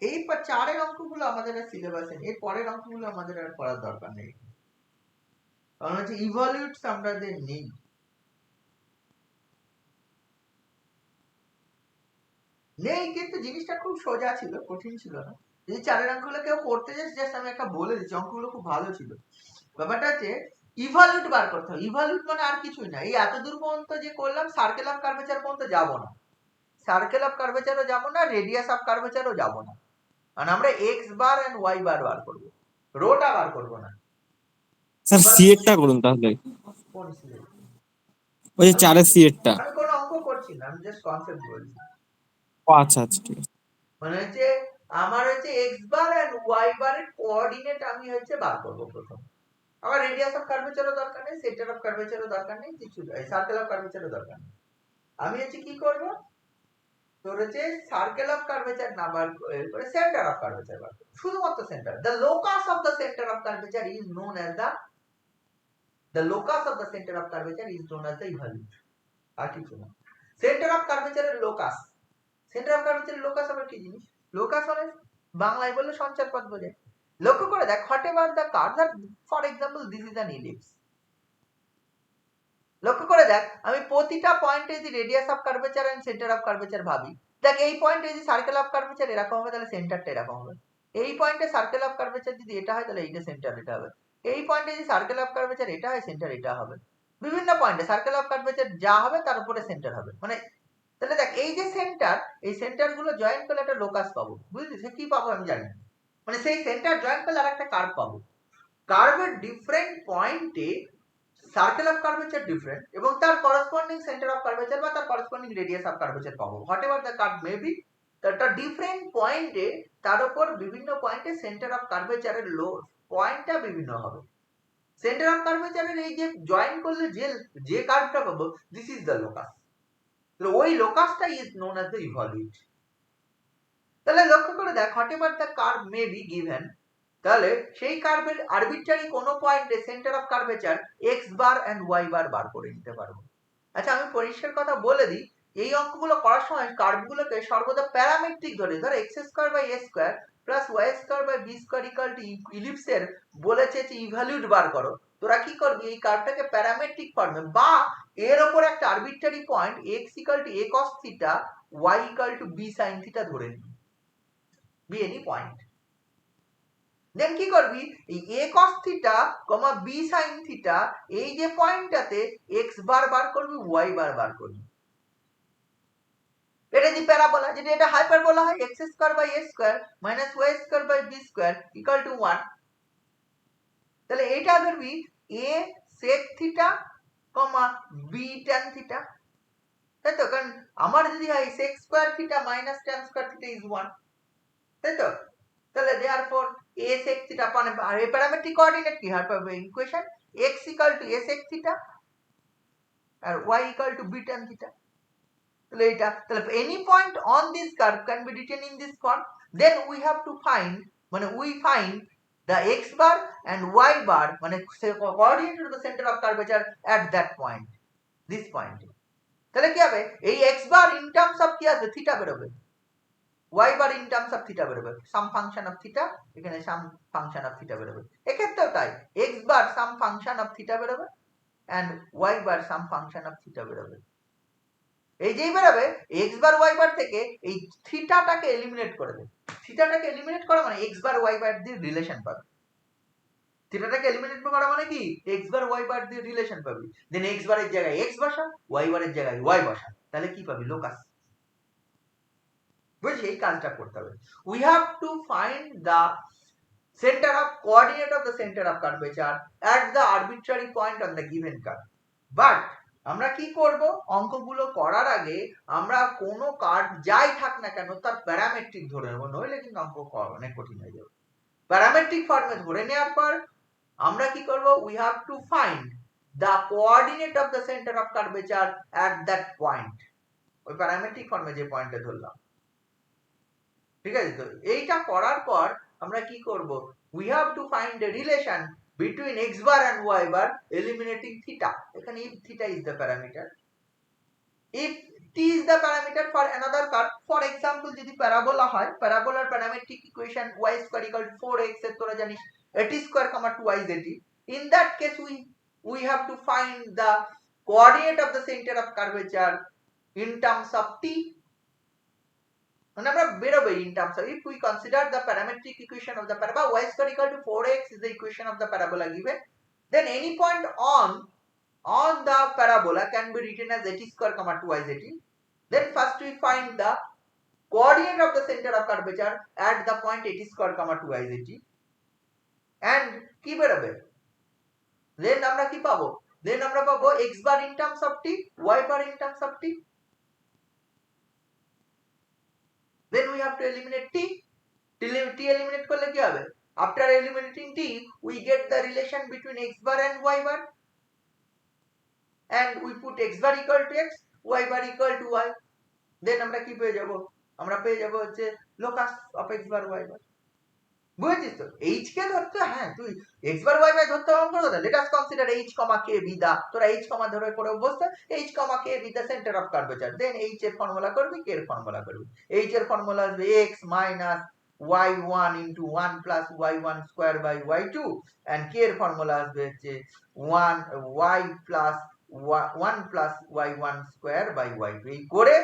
এই 4 অঙ্কগুলো আমাদের সিলেবাসে নেই, এর পরের অঙ্কগুলো আমাদের আর করার দরকার নেই, কারণ হচ্ছে ইভালুয়েটস আমাদের নেই। কিন্তু জিনিসটা খুব সোজা ছিল, কঠিন ছিল না। যদি 4 অঙ্কগুলো কেউ করতে যাস, জাস্ট আমি একটা বলে দিচ্ছি, অঙ্কগুলো খুব ভালো ছিল। ব্যাপারটা হচ্ছে ইভালুয়েট বার করতে হবে। ইভালুয়েট মানে আর কিছুই না, এই এত দূর পর্যন্ত যে করলাম সার্কেল অফ কার্ভেচার পর্যন্ত যাব না, সার্কেল অফ কার্ভেচারও যাব না, রেডিয়াস অফ কার্ভেচারও যাব না, কারণ আমরা x বার এন্ড y বার বার করব, রোটা বার করব না। স্যার সি এরটা করুন তাহলে, কোন সিলেক্ট? ওই যে 4 এর সি এরটা। আমি কোনো অঙ্ক করছি না, আমি জাস্ট কনসেপ্ট বলছি। ও আচ্ছা আচ্ছা ঠিক আছে। মানে হচ্ছে আমার হচ্ছে x বার এন্ড y বারের কোঅর্ডিনেট আমি হচ্ছে বার করব প্রথম। আমার রেডিয়াস অফ কার্ভেচারও দরকার নেই, সেন্টার অফ কার্ভেচারও দরকার নেই, কিছু সার্কেল অফ কার্ভেচারও দরকার নেই। আমি হচ্ছে কি করব, তোর হচ্ছে সার্কেল অফ কার্ভেচার না বার করে সেন্টার অফ কার্ভেচার বার করব, শুধুমাত্র centre. The locus of the centre of curvature is known as the locus of the centre of curvature is known as the evolute, আর কিছু না। সেন্টার অফ কার্ভেচারের লোকাস, সেন্টার অফ কার্ভেচারের লোকাস আবার কি জিনিস? লোকাস মানে বাংলায় বললে সঞ্চার পথ বোঝায়। লক্ষ্য করে দেখ, whatever the curve, for example this is an ellipse, লক্ষ্য করে দেখ আমি প্রতিটা পয়েন্টে যদি radius of curvature and centre of curvature ভাবি, দেখ এই পয়েন্টে যদি সার্কেল অফ কার্ভেচার এরকম হবে তাহলে সেন্টারটা এরকম হবে, এই পয়েন্টে সার্কেল অফ কার্ভেচার যদি এটা হয় তাহলে এইটা সেন্টার এটা হবে, এই পয়েন্টে যদি সার্কেল অফ কার্ভেচার এটা হয় সেন্টার এটা হবে, বিভিন্ন পয়েন্টে সার্কেল অফ কার্ভেচার যা হবে তার উপরে সেন্টার হবে। মানে তাহলে দেখ এই যে সেন্টার, এই সেন্টার গুলো জয়েন করলে একটা লোকাস পাবো, বুঝলি? সে কি পাবো আমি জানি না, মানে সেই সেন্টার জয়েন করলে আর একটা কার্ভ পাবো। কার্ভের ডিফারেন্ট পয়েন্টে সার্কেল অফ কার্ভেচার ডিফারেন্ট এবং তার করসপন্ডিং সেন্টার অফ কার্ভেচার বা তার করসপন্ডিং রেডিয়াস অফ কার্ভেচার পাবো what ever the curve may B. তার ডিফারেন্ট পয়েন্টে তার উপর বিভিন্ন পয়েন্টে সেন্টার অফ কার্ভেচারের লো পয়েন্টটা বিভিন্ন হবে। সেন্টার অফ কার্ভেচারের এই যে জয়েন করলে যে কার্ভটা পাবো দিস ইজ দ্য লোকাস। ওই লোকাসটা is known as the evolute. তাহলে লক্ষ্য করে দেখ whatever the curve may be given, তাহলে সেই কার্ভের আরবিট্রারি কোনো পয়েন্টে centre of curvature x bar and y bar বার করে নিতে পারবো। আচ্ছা আমি পরিষ্কার কথা বলে দিই, এই অঙ্কগুলো করার সময় কার্ভগুলোকে সর্বদা প্যারামেট্রিক ধরে, ধর x square by a square plus y square by b square equal to ইলিপসের বলেছে যে ইভ্যালুট বার করো, তোরা কি করবি এই কার্ভটাকে প্যারামেট্রিক ফর্মে বা এর উপর একটা arbitrary point x equal to a cos theta y equal to b sine theta ধরে নিবি, বি এনি পয়েন্ট। দেন কি করবি এই a cos theta b sin theta এই যে পয়েন্টটাতে x বার বার করবি y বার বার করবি। এটা যে প্যারাবোলা, যেটা এটা হাইপারবোলা হয় x square by a square minus y square by b square equal to 1। তাহলে এটা ধরবি a sec theta b tan theta, তাই তো? কারণ আমার যদি হয় sec square theta minus tan square theta is 1, তাই তো? তাহলে therefore a sec theta পানে আর এই প্যারামেট্রিক কোঅর্ডিনেট কি হয় পাবে equation x a sec theta আর y b tan theta। তাহলে এটা তাহলে any point on this curve can be written in this form, then we have to find মানে we find the x bar and y bar মানে coordinate to the center of curvature at that point, this point। তাহলে কি হবে এই x bar in terms of কি আসবে থিটা বেরোবে, y bar in terms of theta বেরোবে some function of theta, এখানে some function of theta বেরোবে। এক্ষেত্রেও তাই x bar some function of theta বেরোবে and y bar some function of theta বেরোবে। এই যেই বেরোবে x bar y bar থেকে এই থিটাটাকে এলিমিনেট করে দেবে। থিটাটাকে এলিমিনেট করা মানে x bar y bar দিয়ে রিলেশন পাবে। থিটাটাকে এলিমিনেট করা মানে কি x bar y bar দিয়ে রিলেশন পাবি। দেন x bar এর জায়গায় x বসা, y bar এর জায়গায় y বসা, তাহলে কি পাবি লোকাস। বুঝলি এই কাজটা করতে হবে। we have to find the center of coordinate of the center of curvature at the arbitrary point on the given curve, but আমরা কি করব অঙ্কগুলো করার আগে আমরা কোন কার্ভ যাই থাক না কেন তার প্যারামেট্রিক ধরে নেব, নইলে কিন্তু অঙ্ক অনেক কঠিন হয়ে যাবে। প্যারামেট্রিক ফর্মে ধরে নেওয়ার পর আমরা কি করব we have to find the coordinate of the center of curvature at that point, ওই প্যারামেট্রিক ফর্মে যে পয়েন্টে ধরলাম, ঠিক আছে? তো এইটা করার পর আমরা কি করব we have to find a relation between x bar and y bar eliminating theta, এখানে if theta is the parameter, if t is the parameter for another curve, for example যদি প্যারাবোলা হয় প্যারাবোলার parametric equation y square equal to 4x এর তোরা জানিস at square, 2y zt, in that case we have to find the coordinate of the center of curvature in terms of t, মানে আমরা বেরোবে in terms of if we consider the parametric equation of the parabola y square equal to 4x is the equation of the parabola given, then any point on the parabola can be written as at square, 2y zt. Then first we find the coordinate of the center of curvature at the point at square, 2y zt, and কি বেরোবে then আমরা কি পাবো, then আমরা পাবো x bar in terms of t, y bar in terms of t, then we have to eliminate t eliminate করলে কি হবে after eliminating t we get the relation between x bar and y bar and we put x bar equal to x, y bar equal to y, then আমরা কি পেয়ে যাব, আমরা পেয়ে যাব হচ্ছে locus of x bar y bar। বুঝেছিস তো h কে ধরতে, হ্যাঁ তুই x bar y bar ধরতে হবে না, let us consider h, k be the, তোরা h, ধরে করে বসতে h, k be the center of curvature, then h এর ফর্মুলা করবি, k এর ফর্মুলা করবি। h এর ফর্মুলা আসবে x minus y1 into 1 plus y1 square by y2 and k এর ফর্মুলা আসবে হচ্ছে 1 y plus 1 plus y1 square by y2। এই করে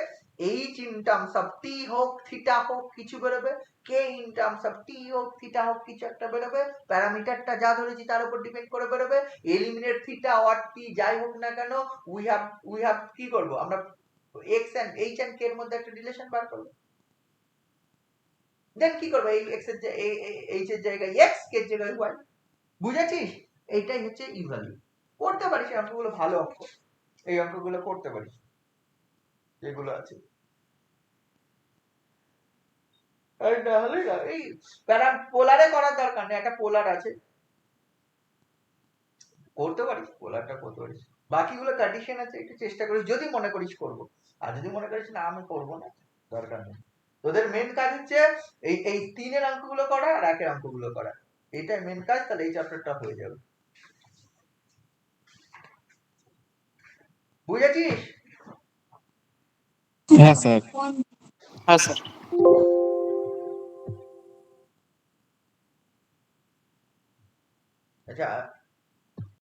h in terms of t হোক থিটা হোক কিছু বেরোবে, k in terms of t হোক থিটা হোক কিছু একটা বেরোবে, প্যারামিটারটা যা ধরেছি তার উপর ডিপেন্ড করে বেরোবে। এলিমিনেট থিটা অর t যাই হোক না কেন we have কি করব আমরা x and h and k এর মধ্যে একটা রিলেশন বার করব। দেন কি করব এই x এর h এর জায়গায় x, k এর জায়গায় y, বুঝেছিস? এইটাই হচ্ছে ইভ্যালু। করতে পারিস এই অঙ্কগুলো, ভালো অঙ্ক, এই অঙ্কগুলো করতে পারিস যেগুলো আছে। আর না হলে না, এই পোলারে করার দরকার নেই, একটা পোলার আছে, করতে পারিস, পোলারটা করতে পারিস। বাকিগুলো কন্ডিশন আছে, একটু চেষ্টা করিস যদি মনে করিস করবো, আর যদি মনে করিস না আমি করবো না, দরকার নেই। তোদের মেন কাজ হচ্ছে এই এই 3 এর অঙ্কগুলো করা আর 1 এর অঙ্কগুলো করা, এটাই মেন কাজ, তাহলে এই চ্যাপ্টারটা হয়ে যাবে। বুঝেছিস? হ্যাঁ স্যার। হ্যাঁ স্যার। আচ্ছা